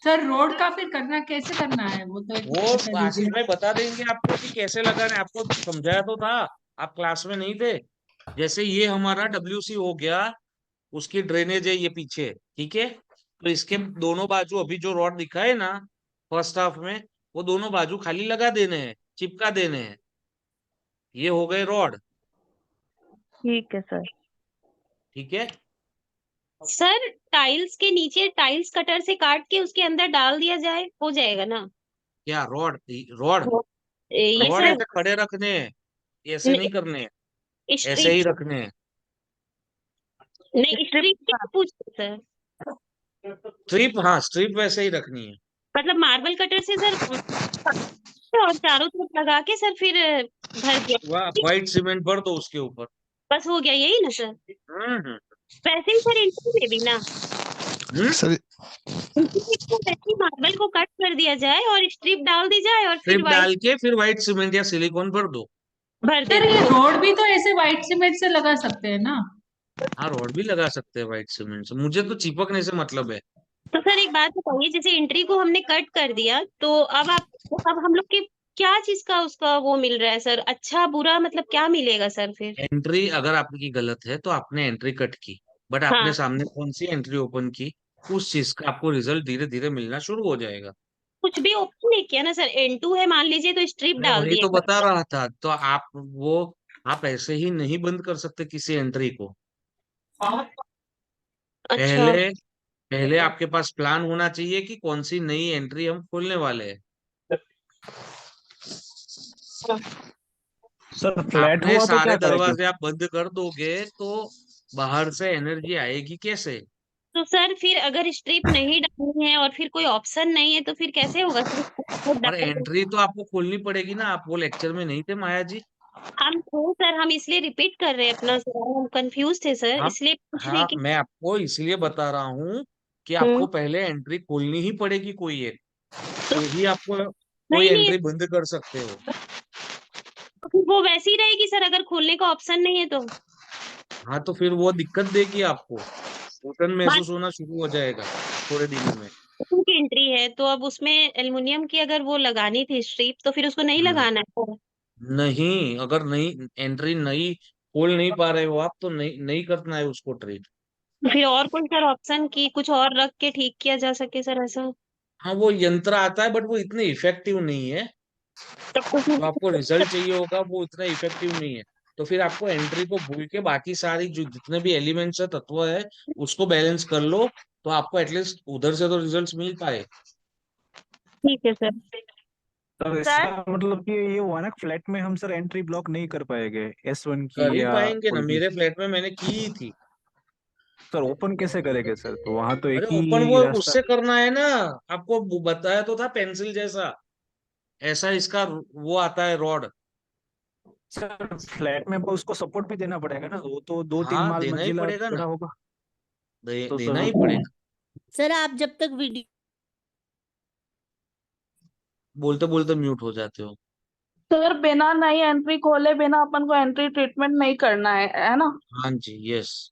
सर रोड का फिर करना कैसे करना है वो तो एक वो बता आशीष दीजिए। भाई बता देंगे आपको कि कैसे लगाना है, आपको समझाया तो था, आप क्लास में नहीं थे। जैसे ये हमारा WC हो गया, उसकी ड्रेनेज है ये पीछे, ठीक है। तो इसके दोनों बाजू अभी जो रॉड दिखा है ना फर्स्ट हाफ में, वो दोनों बाजू खाली लगा देने हैं, चिपका देने हैं। ये हो गए रॉड, ठीक है सर। ठीक है। सर टाइल्स के नीचे टाइल्स कटर से काट के उसके अंदर डाल दिया जाए, हो जाएगा ना? क्या रॉड? रॉड ये रॉड सर ऐसे खड़े रखने हैं, ऐसे नहीं करने हैं, ऐसे स्ट्रिप, ही रखने हैं। नहीं स्ट्रिप स्ट्रिप क्या पूछ रहे सर? स्ट्रिप, हाँ स्ट्रिप वैसे ही रखनी है। मतलब मार्बल कटर से सर और चारों तरफ लगा के सर फिर भर वह दिया, व्हाइट सीमेंट भर दो उसके ऊपर। बस हो गया यही ना सर? हम्म, वैसे ही सर इंटर में भी ना, सर इंटर को वैसे ही मार्बल को कट कर दिया जाए और स्ट्रिप डाल दी जाए और फिर स्ट्रिप व्हाइट डाल के फिर व्हाइट सीमेंट या सिलिकॉन भर दो। भर सर देते ये हैं। रोड भी तो ऐसे व्हाइट सीमेंट से लगा सकते हैं ना? हाँ, रॉड भी लगा सकते हैं व्हाइट सीमेंट से, मुझे तो चिपकने से मतलब है। तो सर एक बात बताइए, जैसे एंट्री को हमने कट कर दिया तो अब हम लोग के क्या चीज का उसका वो मिल रहा है सर, अच्छा बुरा मतलब क्या मिलेगा सर फिर? एंट्री अगर आपकी गलत है तो आपने एंट्री कट की, बट आपने हाँ, सामने कौन सी एंट्री ओपन की, उस चीज का आपको रिजल्ट धीरे धीरे मिलना शुरू हो जाएगा। कुछ भी ओपन नहीं किया ना सर, N2 है मान लीजिए तो स्ट्रिप मैं डाल वही दिए। तो बता रहा था, तो आप ऐसे ही नहीं बंद कर सकते किसी एंट्री को। अच्छा, पहले पहले आपके पास प्लान होना चाहिए कि कौन सी नई एंट्री हम खोलने वाले हैं। सर फ्लैट आपने हुआ तो सारे क्या करेंगे? दरवाजे आप बंद कर दोगे तो बाहर से एनर्जी आएगी कैसे? तो सर फिर अगर स्ट्रिप नहीं डालनी है और फिर कोई ऑप्शन नहीं है तो फिर कैसे होगा सर? वो पर डाल एंट्री तो आपको खोलनी पड़ेगी ना, आप वो लेक्चर में नहीं थे माया जी? हम थे सर, हम इसलिए रिपीट कर रहे हैं अपना सवाल, हम कंफ्यूज थे सर, हम इसलिए पूछ रहे हैं हाँ, कि मैं आपको इसलिए बता रहा हूँ कि हम्म आपको पहले एंट्री खोलनी ही पड़ेगी कोई एक, तो ही आपको कोई नहीं नहीं, एंट्री बंद कर सकते हो। तो फिर वो वैसी ही रहेगी सर अगर खोलने का ऑप्शन नहीं है तो। हाँ तो फिर वो दिक्कत देगी आपको, घुटन बात महसूस होना शुरू हो जाएगा थोड़े दिनों में। की एंट्री है तो अब उसमें एल्युमिनियम की अगर वो लगानी थी स्ट्रिप तो फिर उसको नहीं हम्म लगाना है। नहीं, अगर नहीं एंट्री नहीं खोल नहीं पा रहे हो आप तो नहीं नहीं करना है उसको ट्रीट। फिर और कोई सर ऑप्शन की कुछ और रख के ठीक किया जा सके सर ऐसा? हाँ वो यंत्र आता है बट वो इतने इफेक्टिव नहीं है, तब तो जो आपको रिजल्ट चाहिए होगा वो इतना इफेक्टिव नहीं है। तो फिर आपको एंट्री को भूल के बाकी सारी जो जितने भी एलिमेंट्स है, तत्व है, उसको बैलेंस कर लो, तो आपको एटलीस्ट उधर से तो रिजल्ट्स मिल पाए। ठीक है सर। सर सर इसका मतलब कि ये हुआ ना फ्लैट में हम सर एंट्री ब्लॉक नहीं कर पाएंगे S1 कर की ही या पाएंगे ना, कोई भी। मेरे फ्लैट में मैंने की ही थी। सर ओपन कैसे करेंगे सर? तो वहां तो अरे एक ओपन ही वो रास्ता उससे है। करना है ना, आपको बताया तो था पेंसिल जैसा, ऐसा इसका वो आता है रॉड। सर फ्लैट में उसको सपोर्ट भी देना पड़ेगा ना, वो तो 2-3 हाँ माल देना ही मंजिला पड़ेगा ना, बड़ा होगा। तो देना सर ही पड़ेगा। सर आप जब तक वीडियो बोलते बोलते म्यूट हो जाते हो। सर बिना नई एंट्री खोले बिना अपन को एंट्री ट्रीटमेंट नहीं करना है ना? हाँ जी, यस।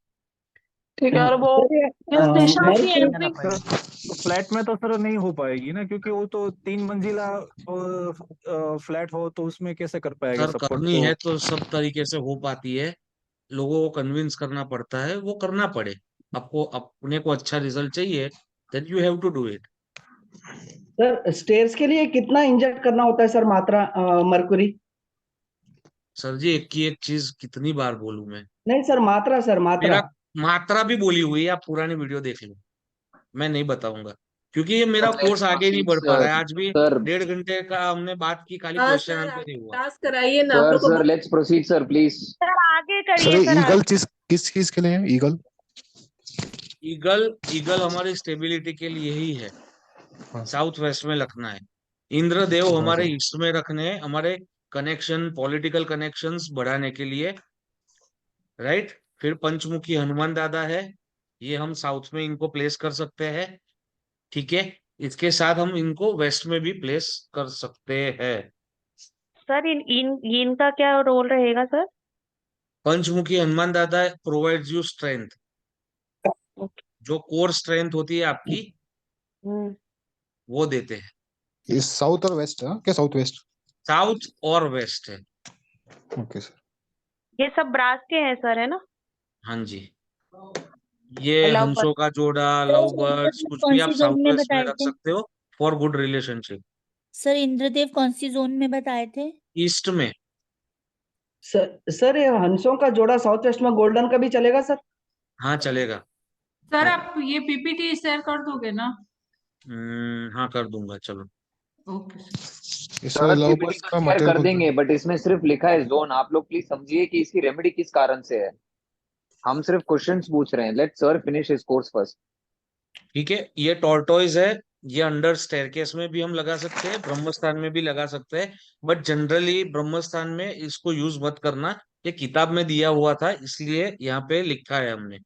ठीक है। और वो सर जिस दिशा मेरे की को एंट्री सर तो फ्लैट में तो सर नहीं हो पाएगी ना, क्योंकि वो तो 3 मंजिला फ्लैट हो तो उसमें कैसे कर पाएगा सर सपोर्ट करनी तो। है तो सब तरीके से हो पाती है, लोगों को कन्विंस करना पड़ता है, वो करना पड़े। आपको अपने को अच्छा रिजल्ट चाहिए, then you have to do it. Sir stairs के लिए कितना इंजेक्ट करना होता है सर मात्रा मरकुरी? सर जी एक की एक चीज कितनी बार बोलूं मैं? नहीं सर मात्रा, सर मेरा मात्रा। मात्रा भी बोली हुई है, आप पुरानी वीडियो देख लो, मैं नहीं बताऊंगा, क्योंकि ये मेरा लेट्स कोर्स आगे नहीं प्रोसीड बढ़ पा रहा सर। है। आज भी सर 1.5 घंटे का हमने बात की, खाली हाँ क्वेश्चन सर, आंसर आप नहीं हुआ। क्लास कराइए ना, आप सर लोग को sir let's proceed sir please. Sir आगे सर करिए सर ईगल आगे। चीज किस चीज के लिए है ईगल? ईगल, ईगल हमारी स्टेबिलिटी के लिए ही है, हाँ साउथ वेस्ट में रखना है। इंद्रदेव हाँ हमारे सर। ईस्ट में रखने हैं, हमारे कनेक्शन, पॉलिटिकल कनेक्शंस बढ़ाने के लिए, राइट। फिर पंचमुखी हनुमान दादा है, ये हम साउथ में इनको प्लेस कर सकते हैं, ठीक है। इसके साथ हम इनको वेस्ट में भी प्लेस कर सकते हैं। सर इन इन इनका क्या रोल रहेगा सर? पंचमुखी हनुमान दादा प्रोवाइड्स यू स्ट्रेंथ, जो कोर स्ट्रेंथ होती है आपकी, हम्म वो देते हैं। ये साउथ और वेस्ट है क्या? South west? साउथ और वेस्ट है। Okay sir. ये सब ब्रास के हैं सर, है ना? हाँ जी, ये लव बर्ड। हंसों का जोड़ा, लव बर्ड्स, कुछ भी कौन आप सी जोन साउथ में वेस्ट में बताए रख थे? सकते हो for good relationship. Sir Indradev कौन सी जोन में बताए थे? ईस्ट में। सर ये हंसों का जोड़ा साउथ वेस्ट में गोल्डन का भी चलेगा सर? हाँ चलेगा। सर आप ये पीपीटी शेयर कर दोगे ना? हाँ कर दूंगा, चलो। Okay sir. इस सर लव पीपीटी बर्ड्स तो का शेयर मटेरियल कर कौन सा देंगे बट इसमें सिर्फ लिखा है जोन। आप लोग प्लीज समझिए कि इसकी रेमेडी किस कारण से है। हम सिर्फ क्वेश्चंस पूछ रहे हैं। Let sir finish his course first. ठीक है, ये टॉर्टोइज है, ये अंडर स्टेयरकेस में भी हम लगा सकते हैं, ब्रह्मस्थान में भी लगा सकते हैं, बट जनरली ब्रह्मस्थान में इसको यूज मत करना, ये किताब में दिया हुआ था इसलिए यहाँ पे लिखा है हमने।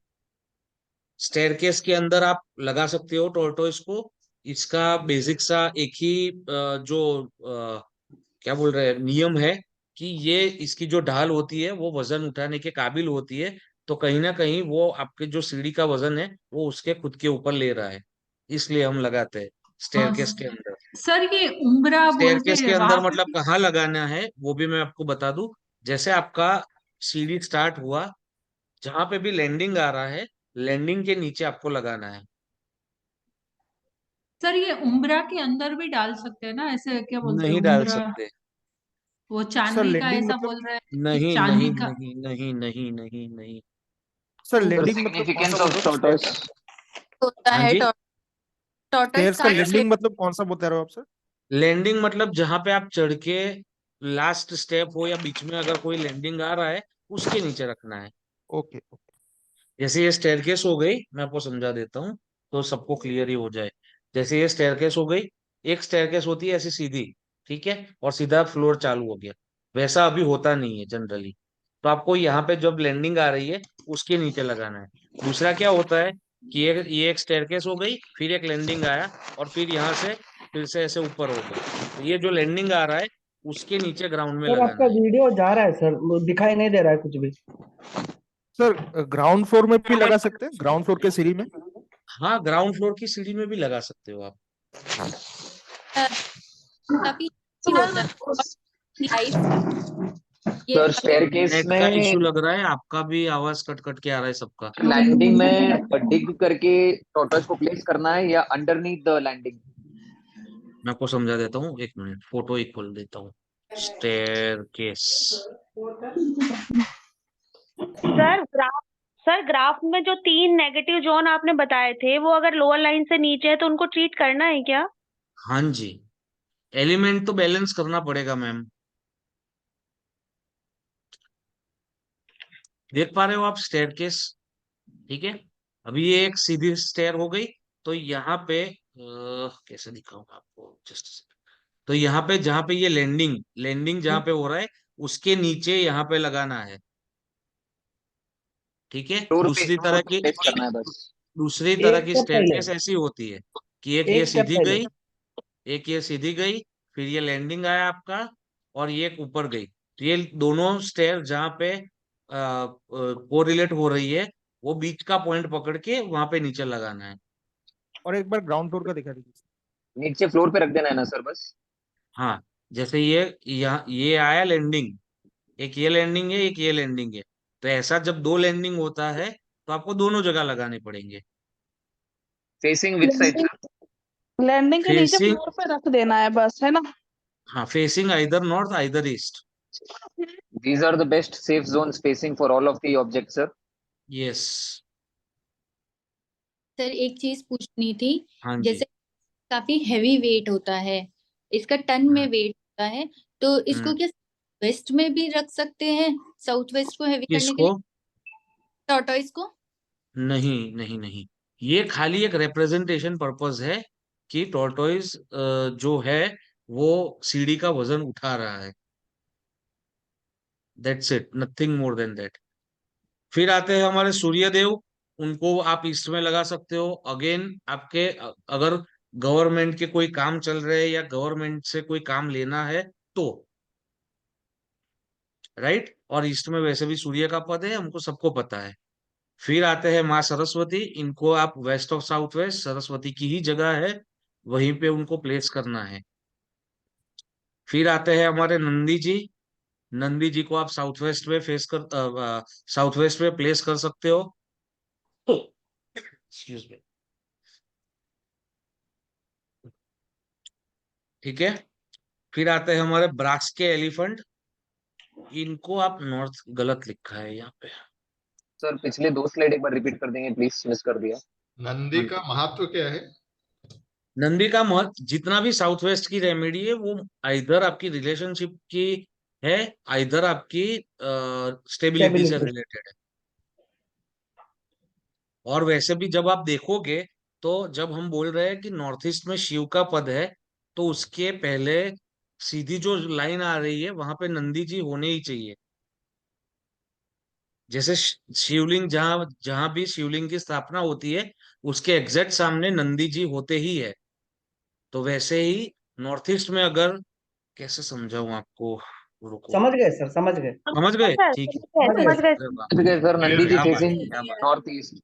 स्टेयरकेस के अंदर आप लगा सकते हो टॉर्टोइज को। इसका बेसिक सा एक ही जो क्या बोल रहे हैं नियम है कि ये इसकी जो ढाल होती है वो वजन उठाने के काबिल होती है, तो कहीं ना कहीं वो आपके जो सीढ़ी का वजन है वो उसके खुद के ऊपर ले रहा है, इसलिए हम लगाते हैं हाँ स्टेयरकेस के अंदर। सर ये उम्ब्रा बोलते स्टेयरकेस के हैं अंदर वहां मतलब पे। कहाँ लगाना है वो भी मैं आपको बता दूं। जैसे आपका सीढ़ी स्टार्ट हुआ, जहां पे भी लैंडिंग आ रहा है, लैंडिंग के नीचे आपको लगाना है। सर ये उम्ब्रा के अंदर भी डाल सकते हैं ना, ऐसे क्या बोलते हैं नहीं डाल उम्ब्रा? सकते। वो सर चांदी का लैंडिंग ऐसा मतलब, बोल रहे हैं कि नहीं चांदी नहीं का। नहीं नहीं नहीं नहीं नहीं। Sir okay sir landing sir. मतलब कौन सा सिग्निफिकेंस बोल ऑफ रहे हो? टॉर्टोइज। होता हाँ है जी, टॉर्टोइज स्टेयर्स का कहाँ से? लैंडिंग मतलब कौन सा बता रहे हो आप सर? लैंडिंग मतलब जहां पे आप चढ़ के लास्ट स्टेप हो या बीच में अगर कोई लैंडिंग आ रहा है उसके नीचे रखना है। ओके। जैसे ये स्टेयरकेस हो गई, मैं आपको समझा देता हूँ तो सबको क्लियर ही हो जाए। जैसे ये स्टेयरकेस हो गई, एक स्टेयरकेस होती है ऐसी सीधी, ठीक है, और सीधा फ्लोर चालू हो गया। वैसा अभी होता नहीं है जनरली। तो आपको यहाँ पे जब लैंडिंग आ रही है उसके नीचे लगाना है। दूसरा क्या होता है कि ये एक स्टेयरकेस हो गई, फिर एक लैंडिंग आया, और फिर यहाँ से फिर से ऐसे ऊपर हो गया। तो ये जो लैंडिंग आ रहा है उसके नीचे ग्राउंड में सर लगाना आपका है। वीडियो जा रहा है सर, वो दिखाई नहीं दे रहा है कुछ भी। सर ग्राउंड फ्लोर में भी लगा सकते हैं, ग्राउंड फ्लोर के सीढ़ी में। हाँ, ग्राउंड फ्लोर की सीढ़ी में भी लगा सकते हो आप। काफी अच्छी होता है ये सर स्टेयरकेस नेट का में इशू लग रहा है, आपका भी आवाज कट कट के आ रहा है सबका। लैंडिंग में डिग करके टॉर्टोइज को प्लेस करना है या अंडरनीथ द लैंडिंग? मैं आपको समझा देता हूँ, एक मिनट, फोटो ही खोल देता हूँ। स्टेयरकेस। सर ग्राफ में जो 3 नेगेटिव जोन आपने बताए थे वो अगर लोअर लाइन से नीचे है तो उनको ट्रीट करना है क्या? हाँ जी, एलिमेंट तो बैलेंस करना पड़ेगा मैम। देख पा रहे हो आप स्टेयरकेस? ठीक है, अभी ये एक सीधी स्टेयर हो गई। तो यहाँ पे कैसे दिखाऊं आपको, जस्ट तो यहाँ पे जहाँ पे ये लैंडिंग लैंडिंग जहाँ पे हो रहा है उसके नीचे यहाँ पे लगाना है। ठीक है, फ्लोर पे दूसरी तरह की प्लेस करना है बस। दूसरी तरह एक की स्टेप पहले, स्टेयरकेस ऐसी होती है कि एक ये एक स्टेप सीधी पहले। गई, एक ये सीधी गई, फिर ये लैंडिंग आया आपका, और ये एक ऊपर गई। तो ये दोनों स्टेयर जहाँ पे कोरिलेट हो रही है वो बीच का पॉइंट पकड़ के वहां पे नीचे लगाना है। और एक बार ग्राउंड फ्लोर का दिखा दीजिए। नीचे फ्लोर पे रख देना है ना सर बस? हाँ, जैसे ये आया लैंडिंग, एक ये लैंडिंग है, एक ये लैंडिंग है। तो ऐसा जब दो लैंडिंग होता है तो आपको दोनों जगह लगाने पड़ेंगे। Facing which side landing sir? Landing के नीचे फेसिंग, फ्लोर पे रख देना है बस, है ना? हाँ, facing either north either east. These are the best safe zone spacing for all of the objects, sir. Yes. Sir एक चीज पूछनी थी, हाँ जी। जैसे काफी हैवी वेट होता है, इसका टन में वेट होता है, तो इसको क्या वेस्ट में भी रख सकते हैं, साउथ वेस्ट को हैवी करने के किसको? लिए, टॉर्टोइज को? नहीं नहीं नहीं, ये खाली एक रिप्रेजेंटेशन पर्पस है कि टॉर्टोइज जो है वो सीढ़ी का वजन उठा रहा है। That's it, nothing more than that. फिर आते हैं हमारे सूर्य देव, उनको आप ईस्ट में लगा सकते हो। अगेन आपके अगर गवर्नमेंट के कोई काम चल रहे हैं या गवर्नमेंट से कोई काम लेना है तो, राइट। और ईस्ट में वैसे भी सूर्य का पद है, हमको सबको पता है। फिर आते हैं माँ सरस्वती, इनको आप west of south west, Saraswati की ही जगह है, वहीं पे उनको प्लेस करना है। फिर आते हैं हमारे नंदी जी, नंदी जी को आप साउथ वेस्ट में साउथ वेस्ट में प्लेस कर सकते हो। Excuse me. ठीक है, फिर आते हैं हमारे ब्रास के एलिफेंट, इनको आप नॉर्थ, गलत लिखा है यहाँ पे। सर पिछले 2 स्लाइड एक बार रिपीट कर देंगे प्लीज, मिस कर दिया। नंदी का महत्व क्या है? नंदी का महत्व, जितना भी साउथ वेस्ट की रेमेडी है वो आइदर आपकी रिलेशनशिप की है, आइदर आपकी स्टेबिलिटी से स्टेबिलिटी। रिलेटेड है। और वैसे भी जब आप देखोगे तो जब हम बोल रहे हैं कि नॉर्थ ईस्ट में शिव का पद है, तो उसके पहले सीधी जो लाइन आ रही है वहां पे नंदी जी होने ही चाहिए। जैसे शिवलिंग, जहां जहां भी शिवलिंग की स्थापना होती है उसके एग्जैक्ट सामने नंदी जी होते ही है। तो वैसे ही नॉर्थ ईस्ट में अगर, कैसे समझाऊं आपको, रुको। समझ गए सर, समझ गए। समझ गए? ठीक है। समझ गए समझ गए। अरे वाह, समझ गए सर, नंदी जी क्या बात है, फेसिंग क्या बात। North east.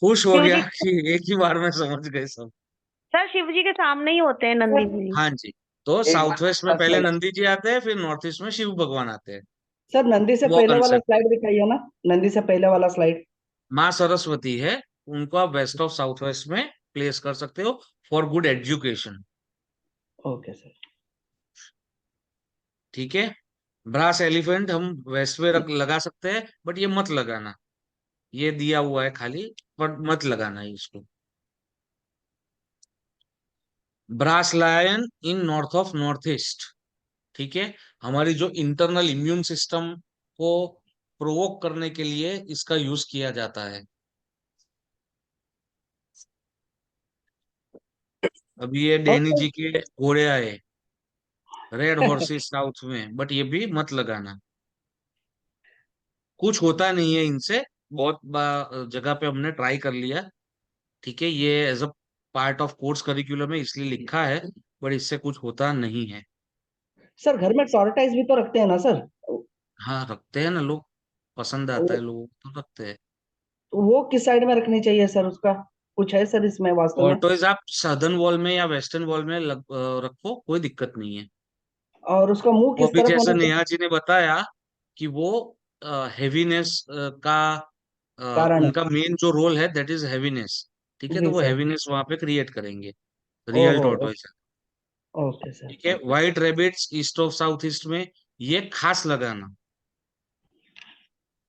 खुश हो शिव गया जी, कि एक ही बार में समझ गए सब। सर शिव जी के सामने ही होते हैं नंदी जी। हाँ जी, तो एक साउथ बार वेस्ट में लास्ट पहले स्लाइड। नंदी जी आते हैं, फिर नॉर्थ ईस्ट में शिव भगवान आते हैं। सर नंदी से वो पहले वाला कंसेप्ट, स्लाइड दिखाइए ना, नंदी से पहले वाला स्लाइड। माँ सरस्वती है, उनको आप वेस्ट ऑफ साउथ वेस्ट में प्लेस कर सकते हो for good education. Okay sir. ठीक है, ब्रास एलिफेंट हम वेस्ट में लगा सकते हैं, बट ये मत लगाना, ये दिया हुआ है खाली, पर मत लगाना है इसको। Brass lion in north of north east, ठीक है, हमारी जो इंटरनल इम्यून सिस्टम को प्रोवोक करने के लिए इसका यूज किया जाता है। अभी ये और डैनी सर जी के घोड़े आए, रेड हॉर्सेस साउथ में, बट ये भी मत लगाना, कुछ होता नहीं है इनसे। बहुत जगह पे हमने ट्राई कर लिया, ठीक है, ये as a part of course curriculum में इसलिए लिखा है, बट इससे कुछ होता नहीं है। सर घर में टॉर्टाइज भी तो रखते हैं ना सर? हाँ रखते हैं ना लोग, पसंद आता है लोगों को तो रखते हैं। वो किस साइड में रखनी चाहिए सर? उसका कुछ है सर इसमें वास्तव में? टॉर्टोइज आप सदर्न वॉल में या वेस्टर्न वॉल में रखो, कोई दिक्कत नहीं है। और उसका मुंह वो किस अभी तरफ जैसे होना नेहा जी ने बताया कि वो हैवीनेस का कारण है? उनका मेन जो रोल है दैट इज हैवीनेस, ठीक है, तो जी वो सर। हैवीनेस वहां पे क्रिएट करेंगे, रियल ओहो। टॉर्टोइज। Okay sir. ठीक है, white rabbits east of south east में ये खास लगाना,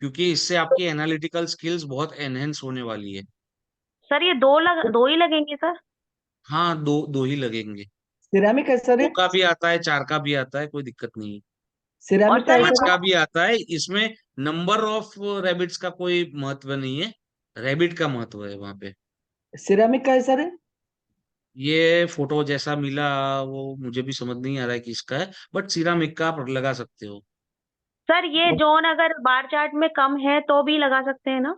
क्योंकि इससे आपकी एनालिटिकल स्किल्स बहुत एनहेंस होने वाली है। सर ये दो ही लगेंगे सर? हाँ, दो दो ही लगेंगे। सिरेमिक है सर दो ये? का भी आता है, चार का भी आता है, कोई दिक्कत नहीं है। और सिरेमिक का सर है ये 5 सर? का भी आता है। इसमें नंबर ऑफ रैबिट्स का कोई महत्व नहीं है, रैबिट का महत्व है वहां पे। सिरेमिक का है सर ये? ये फोटो जैसा मिला वो मुझे भी समझ नहीं आ रहा है किसका है, बट सिरामिक का आप लगा सकते हो। सर ये जोन अगर बार चार्ट में कम है तो भी लगा सकते हैं ना?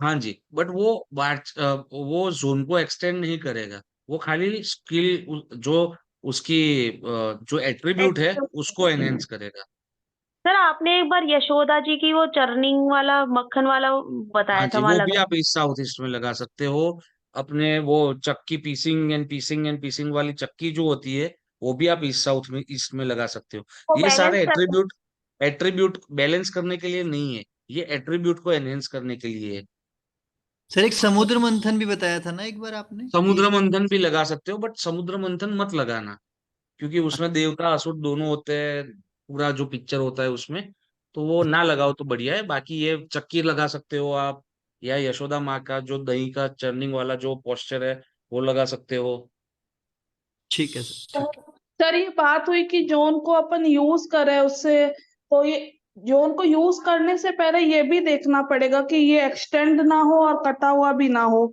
हाँ जी, बट वो जोन को एक्सटेंड नहीं करेगा, वो खाली स्किल जो उसकी जो एट्रीब्यूट है उसको एनहेंस करेगा। सर आपने एक बार यशोदा जी की वो चर्निंग वाला मक्खन वाला हाँ बताया था जी, वहां वो भी लगा। आप ईस्ट साउथ ईस्ट में लगा सकते हो। अपने वो चक्की पीसिंग वाली चक्की जो होती है, वो भी आप ईस्ट में लगा सकते हो। वो ये बैलेंस सारे कर। एट्रीब्यूट बैलेंस करने के लिए नहीं है, ये एट्रीब्यूट को एनहेंस करने के लिए है। सर एक समुद्र मंथन भी बताया था ना एक बार आपने कि समुद्र मंथन भी लगा सकते हो, बट समुद्र मंथन मत लगाना, क्योंकि उसमें देवता असुर दोनों होते हैं, पूरा जो पिक्चर होता है उसमें, तो वो ना लगाओ तो बढ़िया है। बाकी ये चक्की लगा सकते हो आप, या यशोदा माँ का जो दही का चर्निंग वाला जो पोस्चर है वो लगा सकते हो। ठीक है सर, ठीक है। सर ये बात हुई कि जोन को अपन यूज करें उससे, तो ये जोन को यूज करने से पहले ये भी देखना पड़ेगा कि ये एक्सटेंड ना हो और कटा हुआ भी ना हो।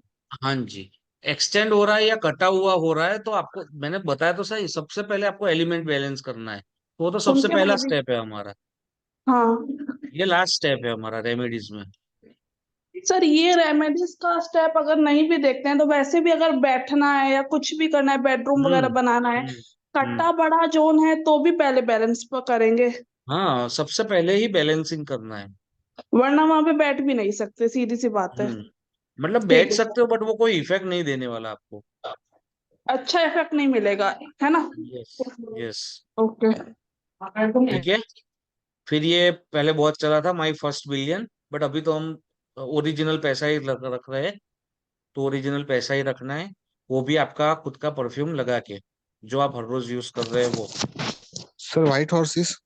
हाँ जी, एक्सटेंड हो रहा है या कटा हुआ हो रहा है तो आपको मैंने बताया तो सही, सबसे पहले आपको एलिमेंट बैलेंस करना है, तो वो तो सबसे उनके पहला बाद स्टेप है हमारा, हाँ ये लास्ट स्टेप है हमारा रेमेडीज में। सर, ये रेमेडीज का स्टेप अगर नहीं भी देखते हैं तो वैसे भी अगर बैठना है या कुछ भी करना है, बेडरूम वगैरह हम्म बनाना है, हम्म हम्म। कट्टा बड़ा जोन है तो भी पहले बैलेंस करेंगे, हाँ, सबसे पहले ही बैलेंसिंग करना है। वरना वहां पे बैठ भी नहीं सकते, सीधी सी बात है। मतलब ठीक बैठ है सकते हो, बट वो कोई इफेक्ट नहीं देने वाला आपको। अच्छा इफेक्ट नहीं मिलेगा, है ना? Yes yes. ओके। ठीक है, फिर ये पहले बहुत चला था माई फर्स्ट बिलियन, बट अभी तो हम ओरिजिनल पैसा ही रख रहे हैं, तो ओरिजिनल पैसा ही रखना है। वो भी आपका खुद का परफ्यूम लगा के, जो आप हर रोज यूज कर रहे हैं वो। Sir white horses.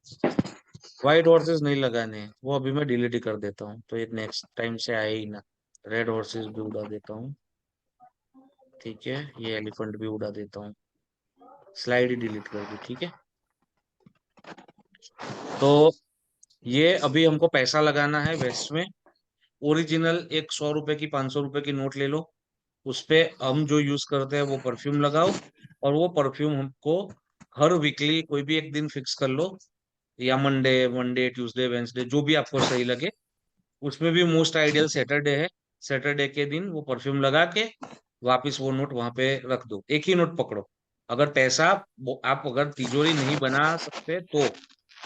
White horses नहीं लगाने हैं, वो अभी मैं डिलीट ही कर देता हूँ, तो ये नेक्स्ट टाइम से आए ही ना। रेड हॉर्सेस भी उड़ा देता हूँ, ठीक है, ये एलिफेंट भी उड़ा देता हूँ, स्लाइड ही डिलीट कर दी, ठीक है। तो ये अभी हमको पैसा लगाना है वेस्ट में। ओरिजिनल एक 100 रुपए की 500 रुपए की नोट ले लो, उस पे हम जो यूज करते हैं वो परफ्यूम लगाओ, और वो परफ्यूम हमको हर वीकली कोई भी एक दिन फिक्स कर लो, या मंडे मंडे ट्यूसडे वेंसडे जो भी आपको सही लगे, उसमें भी मोस्ट आइडियल सैटरडे है, सैटरडे के दिन वो परफ्यूम लगा के वापस वो नोट वहां पे रख दो, एक ही नोट पकड़ो। अगर पैसा आप अगर तिजोरी नहीं बना सकते तो,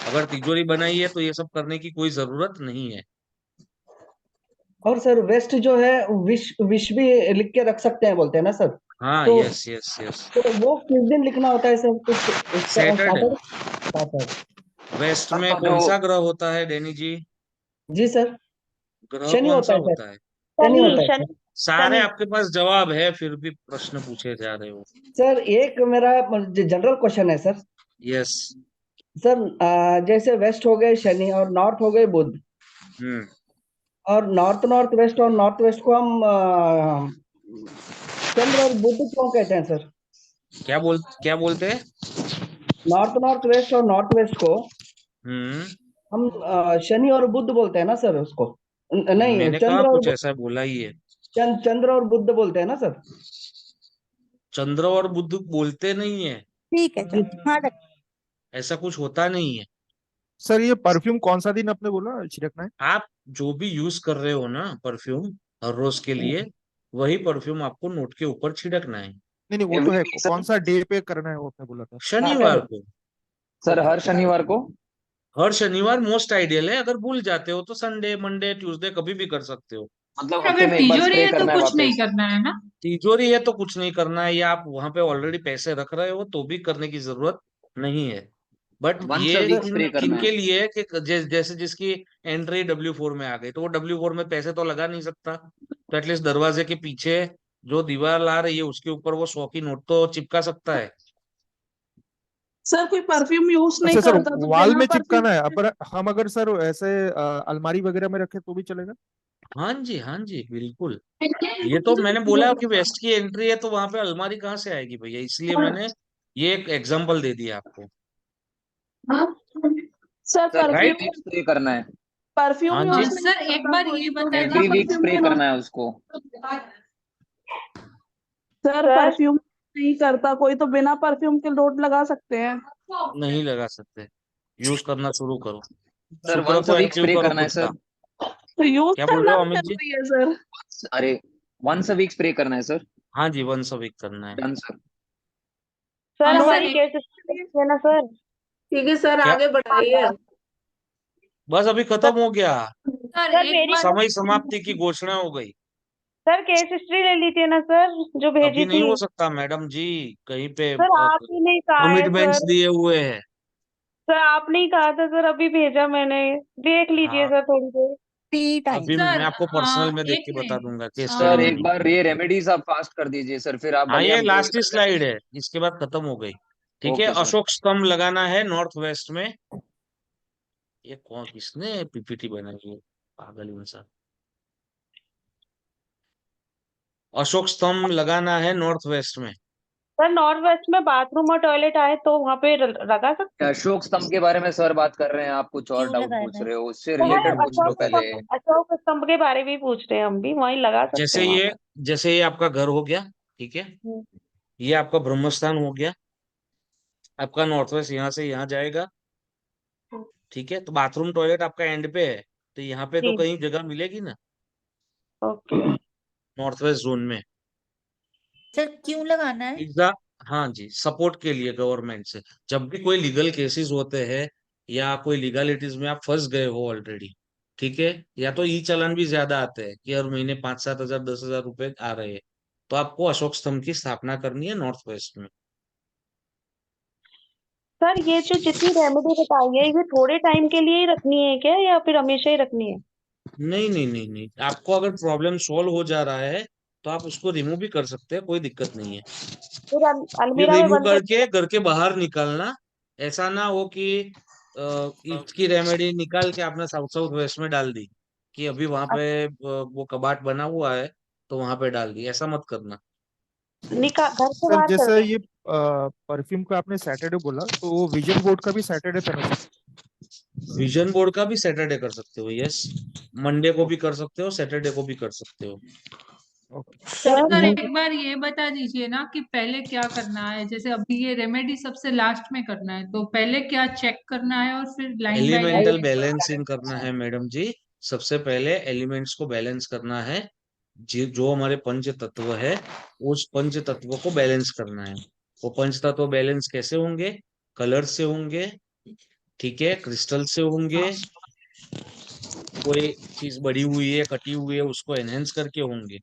अगर तिजोरी बनाई है तो ये सब करने की कोई जरूरत नहीं है। और सर वेस्ट जो है विश विश भी लिख के रख सकते हैं बोलते हैं ना सर? हाँ, तो यस यस यस। तो वो किस दिन लिखना होता है सर? कुछ उसका सैटरडे। सैटरडे। वेस्ट में तो कौन सा ग्रह होता है डैनी जी? जी सर। ग्रह शनि कौन सा होता है सर। होता है? शनि शनि होता है सर। शनि सारे शनि। आपके पास जवाब है, फिर भी प्रश्न पूछे जा रहे हो। सर एक मेरा जनरल क्वेश्चन है सर। यस। सर जैसे वेस्ट हो गए शनि और नॉर्थ हो गए बुध, हम्म। और नॉर्थ वेस्ट और नॉर्थ वेस्ट को हम चंद्र और बुध क्यों कहते हैं सर? क्या बोलते हैं? नॉर्थ वेस्ट और नॉर्थ वेस्ट को हम शनि और बुध बोलते हैं ना सर उसको, नहीं मैंने कहा चंद्र और कुछ ऐसा बोला ही है। चंद्र और बुध बोलते हैं ना सर। चंद्र और बुध बोलते नहीं है, ठीक है सर, हाँ ऐसा कुछ होता नहीं है। सर ये परफ्यूम कौन सा दिन आपने बोला छिड़कना है? आप जो भी यूज कर रहे हो ना परफ्यूम हर रोज के लिए, वही परफ्यूम आपको नोट के ऊपर छिड़कना है। नहीं नहीं, वो तो है, कौन सा डे पे करना है वो आपने बोला था? शनिवार को। सर हर शनिवार को। हर शनिवार मोस्ट आइडियल है। अगर भूल जाते हो तो संडे, मंडे, ट्यूसडे कभी भी कर सकते हो। मतलब अगर तिजोरी है तो कुछ नहीं करना है ना? तिजोरी है तो कुछ नहीं करना है, या आप वहां पे ऑलरेडी पैसे रख रहे हो तो भी करने की जरूरत नहीं है। बट वंस ये अ वीक स्प्रे करना किनके है। लिए है कि जैसे जिसकी एंट्री W4 में आ गई, तो वो W4 में पैसे तो लगा नहीं सकता, तो एटलीस्ट दरवाजे के पीछे जो दीवार आ रही है उसके ऊपर वो 100 की नोट तो चिपका सकता है। सर कोई परफ्यूम यूज नहीं अच्छा सर, करता तो वाल बिना में परफ्यूम चिपकाना है, पर हम अगर सर ऐसे अलमारी वगैरह में रखे तो भी चलेगा? हाँ जी, हाँ जी, बिल्कुल। ये तो मैंने बोला कि वेस्ट की एंट्री है तो वहां पे अलमारी कहाँ से आएगी भैया, इसलिए मैंने ये एक एग्जांपल दे दिया आपको। Sir right. परफ्यूम स्प्रे करना है। परफ्यूम हाँ यूज जी। नहीं सर एक करता बार कोई ये तो बता बिना एवरी वीक परफ्यूम स्प्रे के करना है उसको। सर परफ्यूम नहीं करता कोई तो बिना परफ्यूम के नोट लगा सकते हैं? नहीं लगा सकते, यूज करना शुरू करो। सर शुक्र वंस अ को वीक एक्टिव स्प्रे करो करना है खुद सर। का। तो यूज क्या बोल रहे करना हो भी अमित जी? जरूरी है सर? अरे वंस अ वीक स्प्रे करना है सर। हाँ जी, 1 वीक करना है। Done sir. सर हाँ सर हमारी केस है ना सर? ठीक है सर, क्या? आगे बढ़ाइए। बस अभी खत्म हो गया, सर सर एक मेरी बार समय समाप्ति की घोषणा हो गई। सर केस हिस्ट्री ले लीजिए ना सर, जो अभी भेजी नहीं थी। हो सकता मैडम जी, कहीं पे सर आप ही नहीं कहा है कमिटमेंट्स सर। दिए हुए हैं। सर आपने ही कहा था सर, अभी भेजा मैंने। देख लीजिए हाँ, सर थोड़ी देर। Free time. अभी सर मैं आपको पर्सनल में देख एक के बता मिनट दूंगा केस स्टडी सर में एक नहीं। बार ये रेमेडीज आप फास्ट कर दीजिए सर, फिर आप हाँ, भले ये हम होल्ड लास्ट कर लेते स्लाइड है, इसके बाद खत्म हो गई। हैं। ठीक है, ओके सर। अशोक स्तंभ लगाना है नॉर्थ वेस्ट में। ये कौन, किसने पीपीटी बनाई है, पागल इंसान। अशोक स्तंभ लगाना है नॉर्थ वेस्ट में। सर नॉर्थ वेस्ट में बाथरूम और टॉयलेट आए तो वहां पे लगा सकते हैं? अशोक स्तंभ के बारे में सर बात कर रहे हैं, आप कुछ और क्यों डाउट लगाना पूछ है? रहे हो, उससे सर रिलेटेड पूछ लो पहले। अशोक स्तंभ के बारे में भी पूछ रहे हैं, हम भी वहीं लगा सकते जैसे हैं वहां ये पे। जैसे ये आपका घर हो गया, ठीक है, हम्म, ये आपका ब्रह्मस्थान हो गया, आपका नॉर्थ वेस्ट यहाँ से यहाँ जाएगा। हम्म, ठीक है, तो बाथरूम टॉयलेट आपका एंड पे है, तो यहाँ पे तो जी कहीं जगह मिलेगी ना ओके। नॉर्थ वेस्ट जोन में। सर क्यों लगाना है? पिज्जा, हाँ जी, सपोर्ट के लिए गवर्नमेंट से। जब भी कोई लीगल केसेस होते हैं या कोई लीगलिटीज में आप फंस गए हो ऑलरेडी, ठीक है, या तो ई चालान भी ज्यादा आते हैं कि हर महीने 5-7 हजार 10 हजार रुपए आ रहे हैं, तो आपको अशोक स्तंभ की स्थापना करनी है नॉर्थ वेस्ट में। सर ये जो जितनी रेमेडी बताई है, ये थोड़े टाइम के लिए ही रखनी है क्या, या फिर हमेशा ही रखनी है? नहीं नहीं नहीं नहीं, आपको अगर प्रॉब्लम सॉल्व हो जा रहा है तो आप उसको रिमूव भी कर सकते हैं, कोई दिक्कत नहीं है। फिर फिर अलमीरा में रिमूव बंद करके करके घर के बाहर निकालना। ऐसा ना हो कि इसकी रेमेडी निकाल के आपने साउथ साउथ वेस्ट में डाल दी, कि अभी वहां पे वो कबाट बना हुआ है तो वहां पे डाल दी, ऐसा मत करना। घर से सर बाहर कर जैसे दें? ये परफ्यूम का आपने सैटरडे बोला, तो वो विजन बोर्ड का भी सैटरडे था ना सर? विजन बोर्ड का भी सैटरडे कर सकते हो, यस। मंडे को भी कर सकते हो, सैटरडे को भी कर सकते हो। सर सर एक बार ये बता दीजिए ना कि पहले क्या करना है, जैसे अभी ये रेमेडी सबसे लास्ट में करना है तो पहले क्या चेक करना है और फिर line by elemental line. Balancing करना है मैडम जी। सबसे पहले एलिमेंट्स को बैलेंस करना है, जो हमारे पंच तत्व है उस पंच तत्व को बैलेंस करना है। वो पंच तत्व बैलेंस कैसे होंगे? कलर से होंगे, ठीक है, क्रिस्टल से होंगे, कोई चीज बड़ी हुई है कटी हुई है उसको एनहेंस करके होंगे।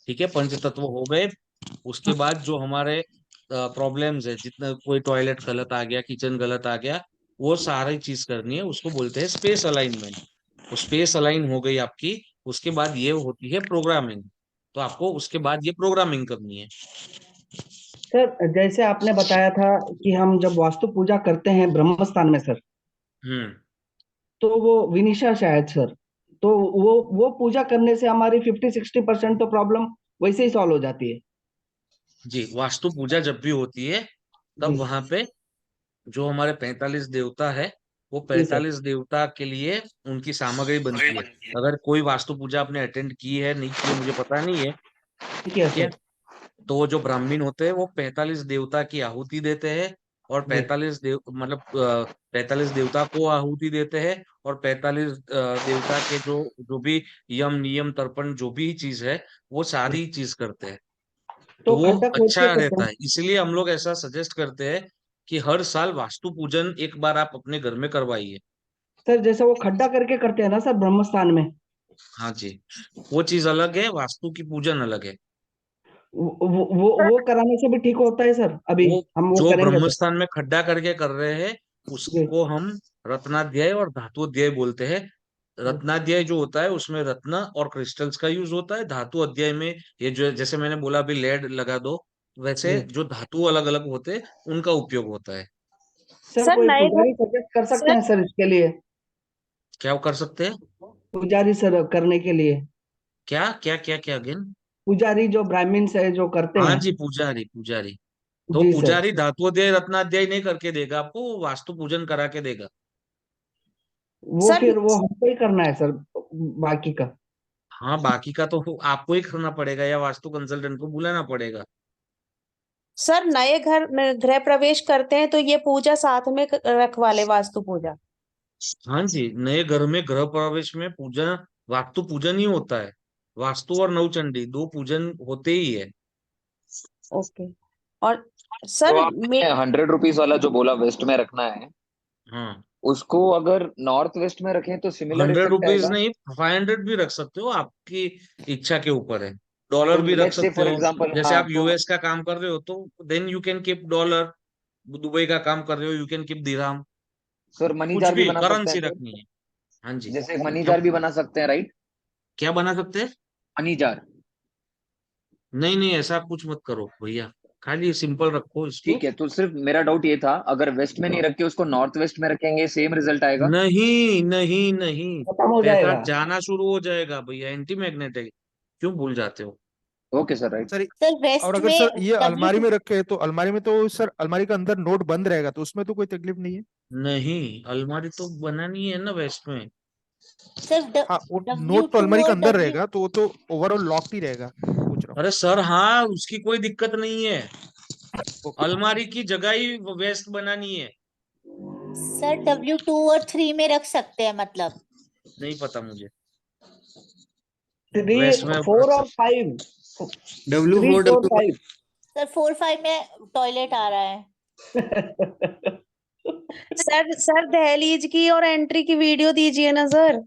ठीक है, पंच तत्व हो गए। उसके बाद जो हमारे प्रॉब्लम्स है, जितना कोई टॉयलेट गलत आ गया, किचन गलत आ गया, वो सारी चीज करनी है, उसको बोलते हैं स्पेस अलाइनमेंट। वो स्पेस अलाइन हो गई आपकी, उसके बाद ये होती है प्रोग्रामिंग। तो आपको उसके बाद ये प्रोग्रामिंग करनी है। सर जैसे आपने बताया था कि हम जब वास्तु पूजा करते हैं ब्रह्म स्थान में सर, हम्म। तो वो विनिशा शायद सर, तो वो पूजा करने से हमारी 50-60% तो प्रॉब्लम वैसे ही सॉल्व हो जाती है। जी, वास्तु पूजा जब भी होती है तब जी वहां पे जो हमारे 45 देवता है वो जी सर 45 देवता के लिए उनकी सामग्री बनती है। अगर कोई वास्तु पूजा आपने अटेंड की है नहीं की है मुझे पता नहीं है, ठीक है ठीक है। सर तो वो जो ब्राह्मण होते हैं वो 45 देवता की आहुति देते हैं, और जी 45 मतलब 45 देवता को आहुति देते हैं, और 45 देवता के जो जो भी यम नियम तर्पण जो भी चीज है वो सारी चीज करते हैं। तो तो वो खड्डा खोदते अच्छा हैं तो रहता सर है, इसलिए हम लोग ऐसा सजेस्ट करते हैं कि हर साल वास्तु पूजन एक बार आप अपने घर में करवाइए। सर जैसे वो खड्डा करके करते हैं ना सर ब्रह्मस्थान में, हाँ जी, वो चीज अलग है, वास्तु की पूजन अलग है। वो कराने से भी ठीक होता है सर, अभी वो हम वो जो करेंगे तो। ब्रह्मस्थान में खड्डा करके कर रहे हैं जी उसको हम रत्नाध्याय और धातु बोलते हैं। जी रत्नाध्याय जो होता है उसमें रत्न और क्रिस्टल्स का यूज होता है, धातु अध्याय में ये जो जैसे मैंने बोला अभी लेड लगा दो, वैसे जी जो धातु अलग अलग होते हैं उनका उपयोग होता है। सर सर कोई नए घर पुजारी सजेस्ट कर सकते सर हैं सर इसके लिए? क्या वो कर सकते हैं? पुजारी सर करने के लिए, क्या क्या क्या क्या अगेन? पुजारी जो ब्राह्मण्स है जो करते हाँ हैं। जी, पुजारी पुजारी। तो जी सर पुजारी धातु अध्याय रत्नाध्याय नहीं करके देगा आपको, वो वास्तु पूजन करा के देगा। वो सर फिर वो हमको ही करना है सर बाकी का। हाँ, बाकी का तो आपको ही करना पड़ेगा या वास्तु कंसल्टेंट को बुलाना पड़ेगा। सर नए घर में गृह प्रवेश करते हैं तो ये पूजा साथ में रखवा ले, वास्तु पूजा। हाँ जी, नए घर में गृह प्रवेश में पूजा वास्तु पूजन ही होता है। वास्तु और नवचंडी दो पूजन होते ही है। ओके। और जो सर आपने 100 रुपीज वाला जो बोला वेस्ट में रखना है, हाँ, उसको अगर नॉर्थ वेस्ट में रखें तो सिमिलर 100 इफेक्ट रुपीज आएगा। नहीं, 500 भी रख सकते हो, आपकी इच्छा के ऊपर है। डॉलर तो भी रख लेट्स से सकते फॉर हो, एग्जांपल, जैसे हाँ आप तो यूएस का काम कर रहे हो तो then you can keep dollar. Dubai का काम कर रहे हो you can keep dirham. Sir money कुछ जार भी भी बना सकते हैं करेंसी सर, रखनी है। हाँ जी। जैसे एक मनी क्या जार भी बना सकते हैं, राइट? क्या बना सकते हैं? Money jar. नहीं नहीं, ऐसा कुछ मत करो भैया, खाली सिंपल रखो इसको। ठीक है, तो सिर्फ मेरा डाउट ये था, अगर वेस्ट में नहीं रख के उसको नॉर्थ वेस्ट में रखेंगे सेम रिजल्ट आएगा? नहीं नहीं नहीं, खत्म हो पैसा जाएगा। जाना शुरू हो जाएगा भैया, एंटी मैग्नेट है, क्यों भूल जाते हो? Okay sir, right. Sir sir और वेस्ट अगर में सर ये अलमारी W2 में रखे तो अलमारी में तो सर अलमारी का अंदर नोट बंद रहेगा तो उसमें तो कोई तकलीफ नहीं है। नहीं, अलमारी तो बनानी है ना वेस्ट में। सर हाँ वो नोट तो W2 अलमारी के और अंदर W रहेगा तो वो तो ओवरऑल लॉक्ड ही रहेगा, पूछ रहा अरे सर हाँ, उसकी कोई दिक्कत नहीं है, हूँ। ओके अलमारी की जगह ही वेस्ट बनानी है। सर W2 और 3 में रख सकते हैं मतलब? नहीं पता मुझे, 3, वेस्ट में 4 और 5, W4 3, 4, W 5। सर 4-5 में टॉयलेट आ रहा है। सर दहलीज की और एंट्री की वीडियो दीजिए ना सर।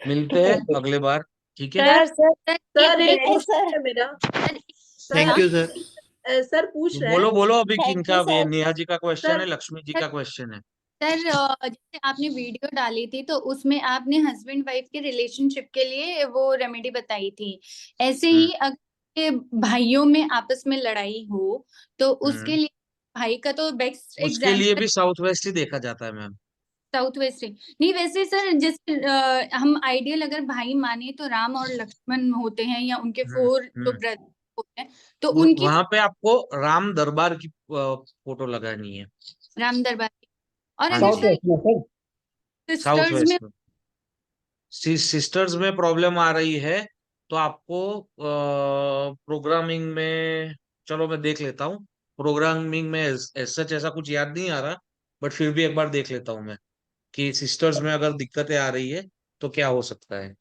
मिलते हैं अगले बार, ठीक है। सर सर सर एक ठीक है क्वेश्चन सर। है मेरा। Sir thank you sir. Sir पूछ रहे बोलो हैं। बोलो, अभी थैंक किनका, यू ये सर। नेहा जी का क्वेश्चन है, सर लक्ष्मी जी का क्वेश्चन है। सर जैसे आपने वीडियो डाली थी तो उसमें आपने हस्बैंड वाइफ के रिलेशनशिप के लिए वो रेमेडी बताई थी। ऐसे ही अगर ये भाइयों में आपस में लड़ाई हो तो उसके लिए भाई का तो बेस्ट उसके लिए एग्जाम्पल भी साउथ वेस्ट ही देखा जाता है मैम। साउथ वेस्ट है। नहीं वैसे सर जैसे हम आइडियल अगर भाई माने तो राम और लक्ष्मण होते हैं या उनके 4 जो ब्रदर होते हैं तो उनकी वहां पे आपको राम दरबार की फोटो लगानी है। राम दरबार की। और हाँ अगर साउथ जी, सर वेस्ट में सर। साउथ सिस्टर्स में वेस्ट में सिस्टर्स में प्रॉब्लम आ रही है तो आपको प्रोग्रामिंग में, चलो मैं देख लेता हूँ। प्रोग्रामिंग में सच ऐसा कुछ याद नहीं आ रहा, बट फिर भी एक बार देख लेता हूँ मैं कि सिस्टर्स में अगर दिक्कतें आ रही है तो क्या हो सकता है।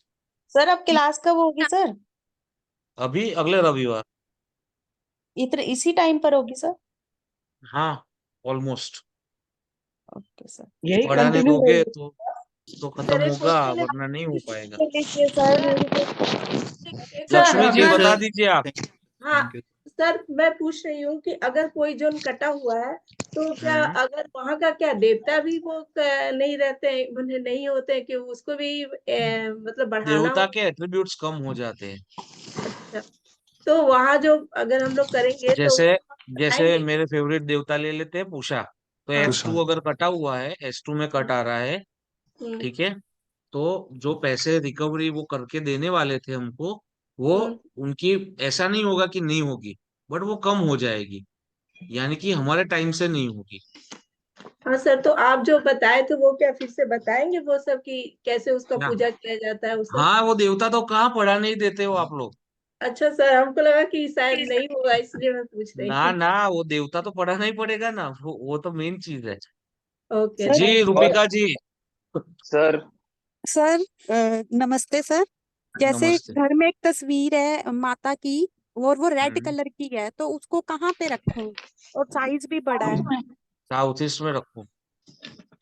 सर अब क्लास कब होगी सर? अभी अगले रविवार। इतने इसी टाइम पर होगी सर? हाँ, ऑलमोस्ट। Okay sir. यही पढ़ाने कंटिन्यू दोगे रहेगी। तो खत्म सर एक होगा, क्वेश्चन है। वरना नहीं हो पाएगा। लिखिए सर मेरी तो। एक सर लक्ष्मी जी यू अगर बता सर। दीजिए आप। हाँ थैंक यू। सर, मैं पूछ रही हूँ कि अगर कोई जोन कटा हुआ है तो क्या, अगर वहां का क्या देवता भी वो नहीं रहते हैं, उन्हें नहीं होते हैं कि उसको भी मतलब बढ़ाना देवता हो? के एट्रीब्यूट्स कम हो जाते हैं। अच्छा, तो वहां जो अगर हम लोग करेंगे तो जैसे जैसे आएंगे? मेरे फेवरेट देवता ले लेते हैं पूषा, तो हाँ। S2 अगर कटा हुआ है, S2 में कट आ रहा है, हम्म ठीक है, तो जो पैसे रिकवरी वो करके देने वाले थे हमको, वो हम्म उनकी ऐसा नहीं होगा कि नहीं होगी, बट वो कम हो जाएगी, यानी कि हमारे टाइम से नहीं होगी। हाँ सर, तो आप जो बताए थे वो क्या फिर से बताएंगे वो सब कि कैसे उसका क्या? पूजा किया जाता है वो सब? हाँ, वो देवता तो कहाँ पढ़ा नहीं देते हो आप लोग। अच्छा सर, हमको लगा कि शायद नहीं होगा इसलिए मैं पूछ रही ना थी। ना, वो देवता तो पढ़ाना ही पड़ेगा ना, वो तो मेन चीज है। ओके, जी thank you. Roopika ji. Sir sir नमस्ते सर। जैसे नमस्ते। घर में एक तस्वीर है माता की और वो रेड हम्म, कलर की है, तो उसको कहाँ पे रखें? और साइज भी बड़ा है। साउथ ईस्ट में रखो।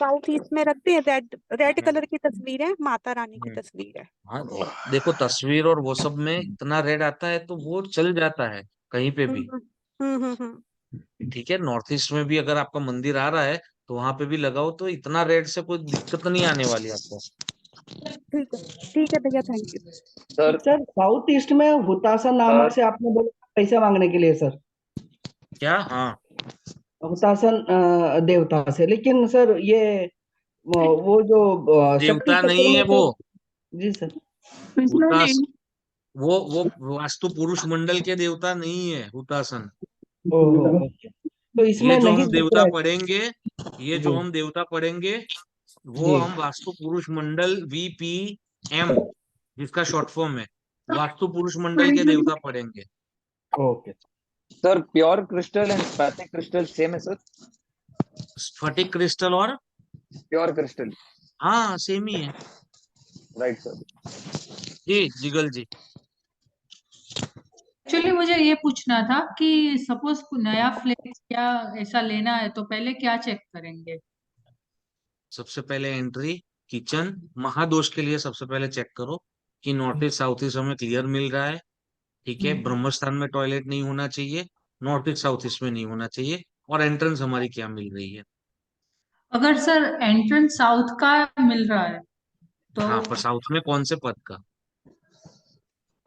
साउथ ईस्ट में रखते हैं। रेड रेड हम्म, कलर की तस्वीर है, माता रानी की हम्म। तस्वीर है। हाँ, देखो तस्वीर और वो सब में इतना रेड आता है तो वो चल जाता है कहीं पे भी। हम्म हम्म। ठीक है, नॉर्थ ईस्ट में भी अगर आपका मंदिर आ रहा है तो वहां पे भी लगाओ, तो इतना रेड से कोई दिक्कत नहीं आने वाली आपको। ठीक है भैया, thank you. Sir sir south east में हुतासन नामक से आपने बोला पैसे मांगने के लिए सर, क्या? हाँ, हुतासन देवता से, लेकिन सर ये वो जो शक्ति देवता क्षेत्र नहीं में है वो। तो। जी सर। हुतास वो वास्तु पुरुष मंडल के देवता नहीं है हुतासन। ओहो, तो ये इसमें जो नहीं हम दिख देवता रहा है। पढ़ेंगे, ये जो जी हम देवता पढ़ेंगे, वो जी। हम वास्तु पुरुष मंडल VPM, जिसका शॉर्ट फॉर्म है, वास्तु पुरुष मंडल के देवता पढ़ेंगे। Okay sir pure crystal and स्फटिक क्रिस्टल सेम है सर? स्फटिक क्रिस्टल और प्योर क्रिस्टल, हाँ सेम ही है। Right sir. जी जिगल जी। एक्चुअली मुझे ये पूछना था कि सपोज नया फ्लैट या ऐसा लेना है तो पहले क्या चेक करेंगे? सबसे पहले एंट्री, किचन, महादोष के लिए सबसे पहले चेक करो कि नॉर्थ ईस्ट साउथ ईस्ट हमें क्लियर मिल रहा है। ठीक है, ब्रह्म स्थान में टॉयलेट नहीं होना चाहिए, नॉर्थ ईस्ट साउथ ईस्ट में नहीं होना चाहिए, और एंट्रेंस हमारी क्या मिल रही है। अगर सर एंट्रेंस साउथ का मिल रहा है तो हाँ, पर साउथ में कौन से पद का?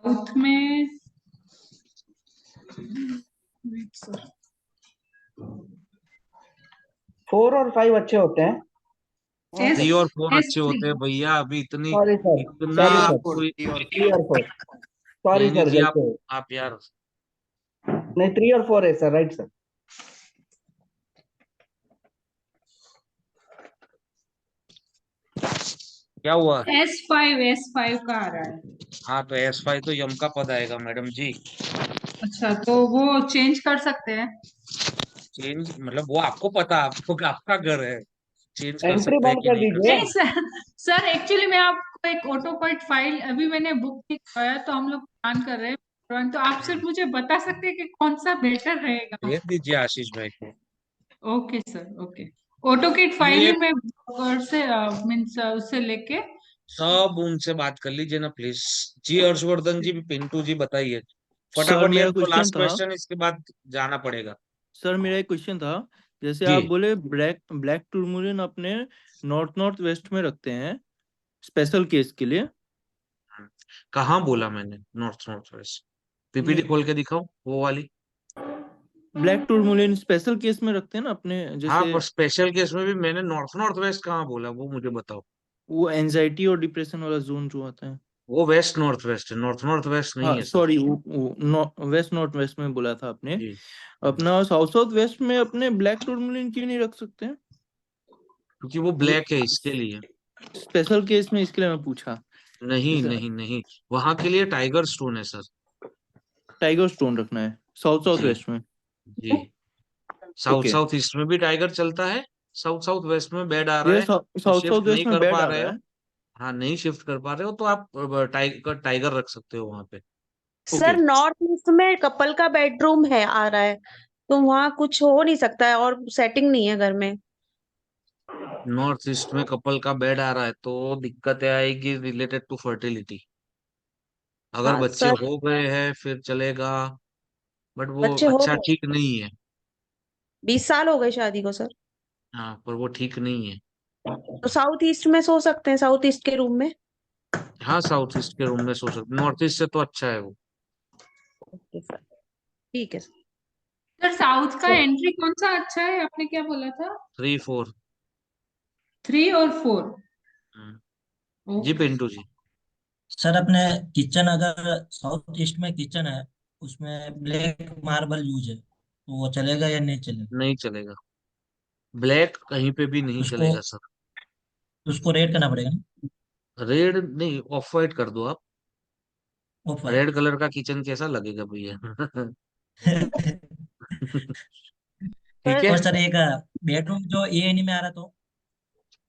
साउथ में wait, sir. 4 और 5 अच्छे होते हैं। 3 और 4 अच्छे S3 होते हैं भैया, अभी इतनी सॉरी सर, इतना सॉरी सर, आपको। 3 और 4। सॉरी नहीं सर, जी, गलती हो आप यार। नहीं, 3 और 4 है सर, राइट सर। क्या हुआ? S5 का आ रहा है। हाँ, तो S5 तो यम का पद आएगा मैडम जी। अच्छा, तो वो चेंज कर सकते हैं? चेंज मतलब वो आपको पता, आपको आपका घर है, चेंज कर एंट्री सकते हैं बंद कि कर नहीं कर दीजिए। नहीं सर, सर एक्चुअली मैं आपको एक ऑटोकट फाइल अभी मैंने बुक किया तो हम लोग प्लान कर रहे हैं, तो आप सिर्फ मुझे बता सकते हैं कि कौन सा बेटर रहेगा? सकते। भेज दीजिए आशीष भाई को। Okay sir, okay. AutoCAD file ये ही मैं ब्रोकर से मीन्स उससे लेके सब उनसे बात कर लीजिए ना प्लीज। जी हर्षवर्धन जी, पिंटू जी, बताइए सर फटाफट, ये मेरा हमको क्वेश्चन लास्ट था क्वेश्चन, इसके बाद जाना पड़ेगा। सर मेरा एक क्वेश्चन था। जैसे जी। आप बोले ब्लैक ब्लैक टूरमुरिन अपने नॉर्थ नॉर्थ वेस्ट में रखते हैं स्पेशल केस के लिए। कहाँ बोला मैंने नॉर्थ नॉर्थ वेस्ट? PPT नहीं, खोल के दिखाओ वो वाली। ब्लैक टूरमुरिन स्पेशल केस में रखते हैं ना अपने, हाँ, जैसे पर स्पेशल केस में भी मैंने नॉर्थ नॉर्थ वेस्ट कहाँ बोला, वो मुझे बताओ। वो एंजाइटी और डिप्रेशन वाला जोन जो आता है। वो वेस्ट नॉर्थ वेस्ट है, नॉर्थ नॉर्थ वेस्ट नहीं हाँ है सर। सॉरी, वो वेस्ट नॉर्थ वेस्ट में बोला था आपने। जी। अपना साउथ साउथ वेस्ट में अपने ब्लैक टूरमुरिन क्यों नहीं रख सकते हैं? क्योंकि वो ब्लैक है इसके लिए। स्पेशल केस में, इसके लिए मैं पूछा। नहीं जैसे नहीं नहीं, वहां के लिए टाइगर स्टोन है सर। टाइगर स्टोन रखना है साउथ साउथ जी। वेस्ट में। जी, साउथ ओके, साउथ ईस्ट में भी टाइगर चलता है, साउथ साउथ वेस्ट में बेड आ रहा ये है तो साउथ साउथ शिफ्ट नहीं वेस्ट में कर बेड पा आ रहे रहा हो। है। हाँ, नहीं शिफ्ट कर पा रहे हो तो आप टाइगर रख सकते हो वहां पे। सर नॉर्थ ईस्ट में कपल का बेडरूम है आ रहा है, तो वहां कुछ हो नहीं सकता है और सेटिंग नहीं है घर में। नॉर्थ ईस्ट में कपल का बेड आ रहा है तो दिक्कत आएगी रिलेटेड टू फर्टिलिटी। अगर हाँ बच्चे सर, हो गए हैं फिर चलेगा, बट वो बच्चे हो अच्छा गए। ठीक नहीं है। 20 साल हो गए शादी को सर। हाँ, पर वो ठीक नहीं है। तो साउथ ईस्ट में सो सकते हैं, साउथ ईस्ट के रूम में। हाँ, साउथ ईस्ट के रूम में सो सकते, नॉर्थ ईस्ट से तो अच्छा है वो। ओके सर, ठीक है सर। सर साउथ का एंट्री कौन सा अच्छा है, आपने क्या बोला था? 3 4। 3 और 4? जी पिंटू जी। सर अपने किचन अगर साउथ ईस्ट में किचन है उसमें ब्लैक मार्बल यूज है तो वो चलेगा या नहीं चलेगा? नहीं चलेगा। ब्लैक कहीं पे भी नहीं उसको चलेगा सर। उसको रेड करना पड़ेगा ना? रेड नहीं, ऑफ वाइट कर दो आप। Of white. रेड कलर का किचन कैसा लगेगा भैया? ठीक है। और सर एक बेडरूम जो ए में आ रहा तो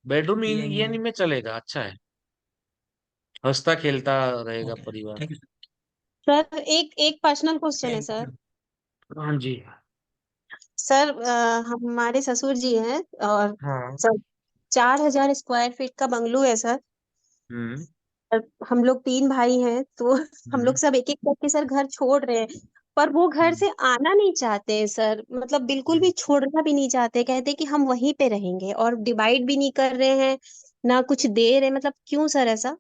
बेडरूम ए ये नहीं में चलेगा, अच्छा है, हंसता खेलता रहेगा ओके परिवार। थैंक यू सर एक एक पर्सनल क्वेश्चन है सर। हाँ जी। सर हमारे ससुर जी हैं और हाँ। सर 4,000 स्क्वायर फीट का बंगलो है सर। हम्म। और हम लोग 3 भाई हैं तो हम लोग सब एक एक करके सर घर छोड़ रहे हैं, पर वो घर से आना नहीं चाहते हैं सर, मतलब बिल्कुल भी छोड़ना भी नहीं चाहते, कहते हैं कि हम वहीं पे रहेंगे और डिवाइड भी नहीं कर रहे हैं, ना कुछ दे रहे, मतलब क्यों सर ऐसा?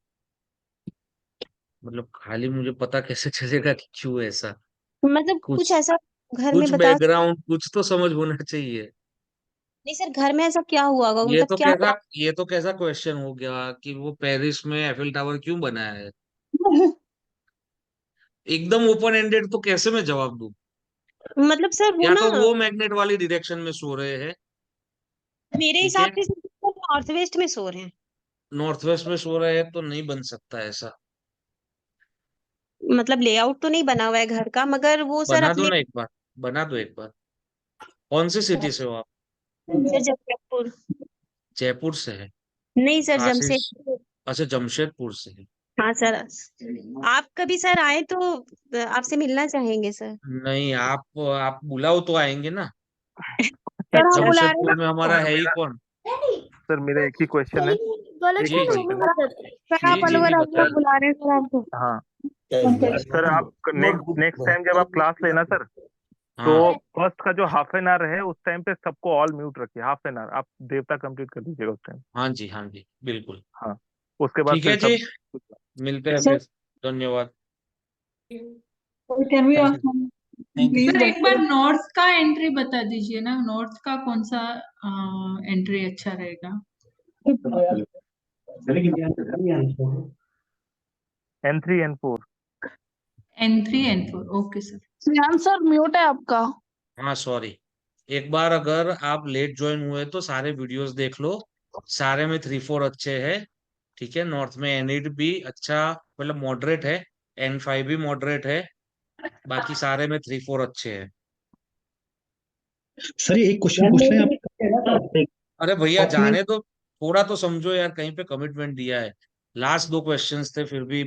मतलब खाली मुझे पता कैसे चलेगा कि क्यों ऐसा? मतलब कुछ कुछ ऐसा घर में कुछ बता। बैकग्राउंड कुछ तो समझ होना चाहिए। नहीं सर, घर में ऐसा क्या हुआ होगा, ये मतलब तो क्या कैसा ये तो कैसा क्वेश्चन हो गया कि वो पेरिस में एफिल टावर क्यों बनाया है? एकदम ओपन एंडेड तो कैसे मैं जवाब दूं? मतलब सर वो या ना तो वो मैग्नेट वाली डायरेक्शन में सो रहे हैं। मेरे ठीक है। हिसाब से नॉर्थ वेस्ट में सो रहे हैं। नॉर्थ वेस्ट में सो रहे हैं तो नहीं बन सकता ऐसा। मतलब लेआउट तो नहीं बना हुआ है घर का, मगर वो सर बना दो अपने ना एक बार, बना दो एक बार। कौन सी सिटी से हो आप? सर जमशेदपुर। जयपुर से है? नहीं सर आशीष। जमशेदपुर। अच्छा, जमशेदपुर से है। हाँ सर, आप कभी सर आए तो आपसे मिलना चाहेंगे सर। नहीं, आप बुलाओ तो आएंगे ना। सर हम बुला रहे जमशेदपुर में हैं हमारा ना। है ही कौन? सर मेरा एक ही क्वेश्चन है, गलत जी एक जी। क्वेश्चन है। सर जी आप जी अलवर जी, आइए, हम बताइए। बुला रहे हैं सर आपको। हाँ सर, आप नेक्स्ट टाइम जब आप क्लास लेना सर, तो हाँ फर्स्ट का जो हाफ एन आवर है उस टाइम पे सबको ऑल म्यूट रखिए। हाफ एन आवर आप देवता कंप्लीट कर दीजिएगा उस टाइम। हाँ जी, हाँ जी, बिल्कुल। हाँ उसके बाद ठीक फिर है जी, सब। मिलते हैं सर फिर। धन्यवाद। Can we thank you thank you sir एक बार नॉर्थ का एंट्री बता दीजिए ना, नॉर्थ का कौन सा एंट्री अच्छा रहेगा? N3 N4। N3 N4 okay sir. Shreyansh sir mute है आपका। हाँ सॉरी। एक बार अगर आप लेट ज्वाइन हुए तो सारे वीडियोस देख लो, सारे में 3-4 अच्छे हैं। ठीक है, नॉर्थ में N8 भी अच्छा, मतलब मॉडरेट है, N5 भी मॉडरेट है, बाकी सारे में 3-4 अच्छे हैं। सर ये एक क्वेश्चन पूछना है आप। अरे भैया आपने जाने तो, थोड़ा तो समझो यार, कहीं पे कमिटमेंट दिया है। लास्ट 2 क्वेश्चंस थे फिर भी।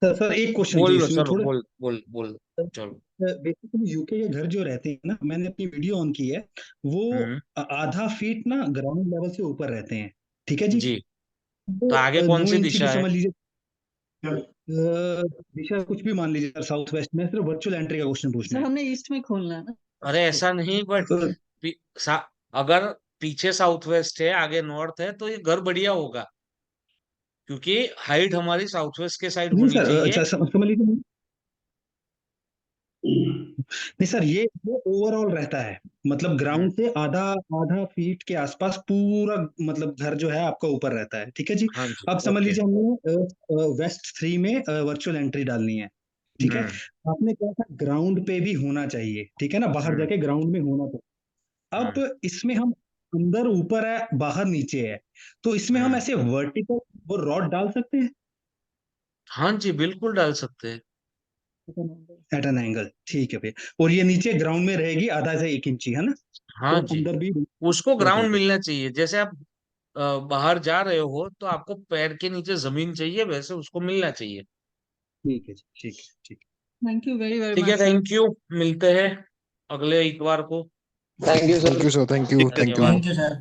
सर एक क्वेश्चन बोल चाहिए लो, इसमें चलो थोड़ा। बोल बोल बोल। चलो। बेसिकली यूके के घर जो रहते हैं ना, मैंने अपनी वीडियो ऑन की है, वो हम्म। आधा फीट ना ग्राउंड लेवल से ऊपर रहते हैं। ठीक है जी। जी। तो वो आगे कौन 9 सी इंची भी दिशा है? समझ लीजिए, दिशा कुछ भी मान लीजिए, साउथ वेस्ट में। सिर्फ वर्चुअल एंट्री का क्वेश्चन पूछना है। हमने ईस्ट में खोलना है ना। अरे ऐसा नहीं, बट अगर पीछे साउथ वेस्ट है, आगे नॉर्थ है, तो ये घर बढ़िया होगा, क्योंकि हाइट हमारी साउथ वेस्ट के साइड नहीं होनी सर, चाहिए। अच्छा समझ लीजिए। नहीं सर, ये ओवरऑल रहता है, मतलब हम्म। ग्राउंड से आधा आधा फीट के आसपास पूरा, मतलब घर जो है आपका ऊपर रहता है। ठीक है जी। हाँ जी, अब समझ ओके। लीजिए हमने वेस्ट 3 में वर्चुअल एंट्री डालनी है। ठीक है। हम्म। आपने कहा था ग्राउंड पे भी होना चाहिए, ठीक है ना, बाहर हम्म। जाके ग्राउंड में होना चाहिए। हम्म। अब इसमें हम अंदर ऊपर है, बाहर नीचे है, तो इसमें हम हम्म। ऐसे वर्टिकल वो रॉड डाल सकते हैं हाँ जी, बिल्कुल डाल सकते हैं। At an angle. ठीक है भैया। और ये नीचे ग्राउंड में रहेगी आधा से 1 इंची, है ना, हाँ और जी, अंदर भी उसको रख ग्राउंड लेंगे। मिलना चाहिए। जैसे आप बाहर जा रहे हो तो आपको पैर के नीचे जमीन चाहिए, वैसे उसको मिलना चाहिए। ठीक है जी, ठीक है, ठीक थैंक यू वेरी वेरी ठीक है, मच सर। Thank you. मिलते हैं अगले इतवार को। Thank you sir. Thank you sir, thank you, thank you. धन्यवाद। सर।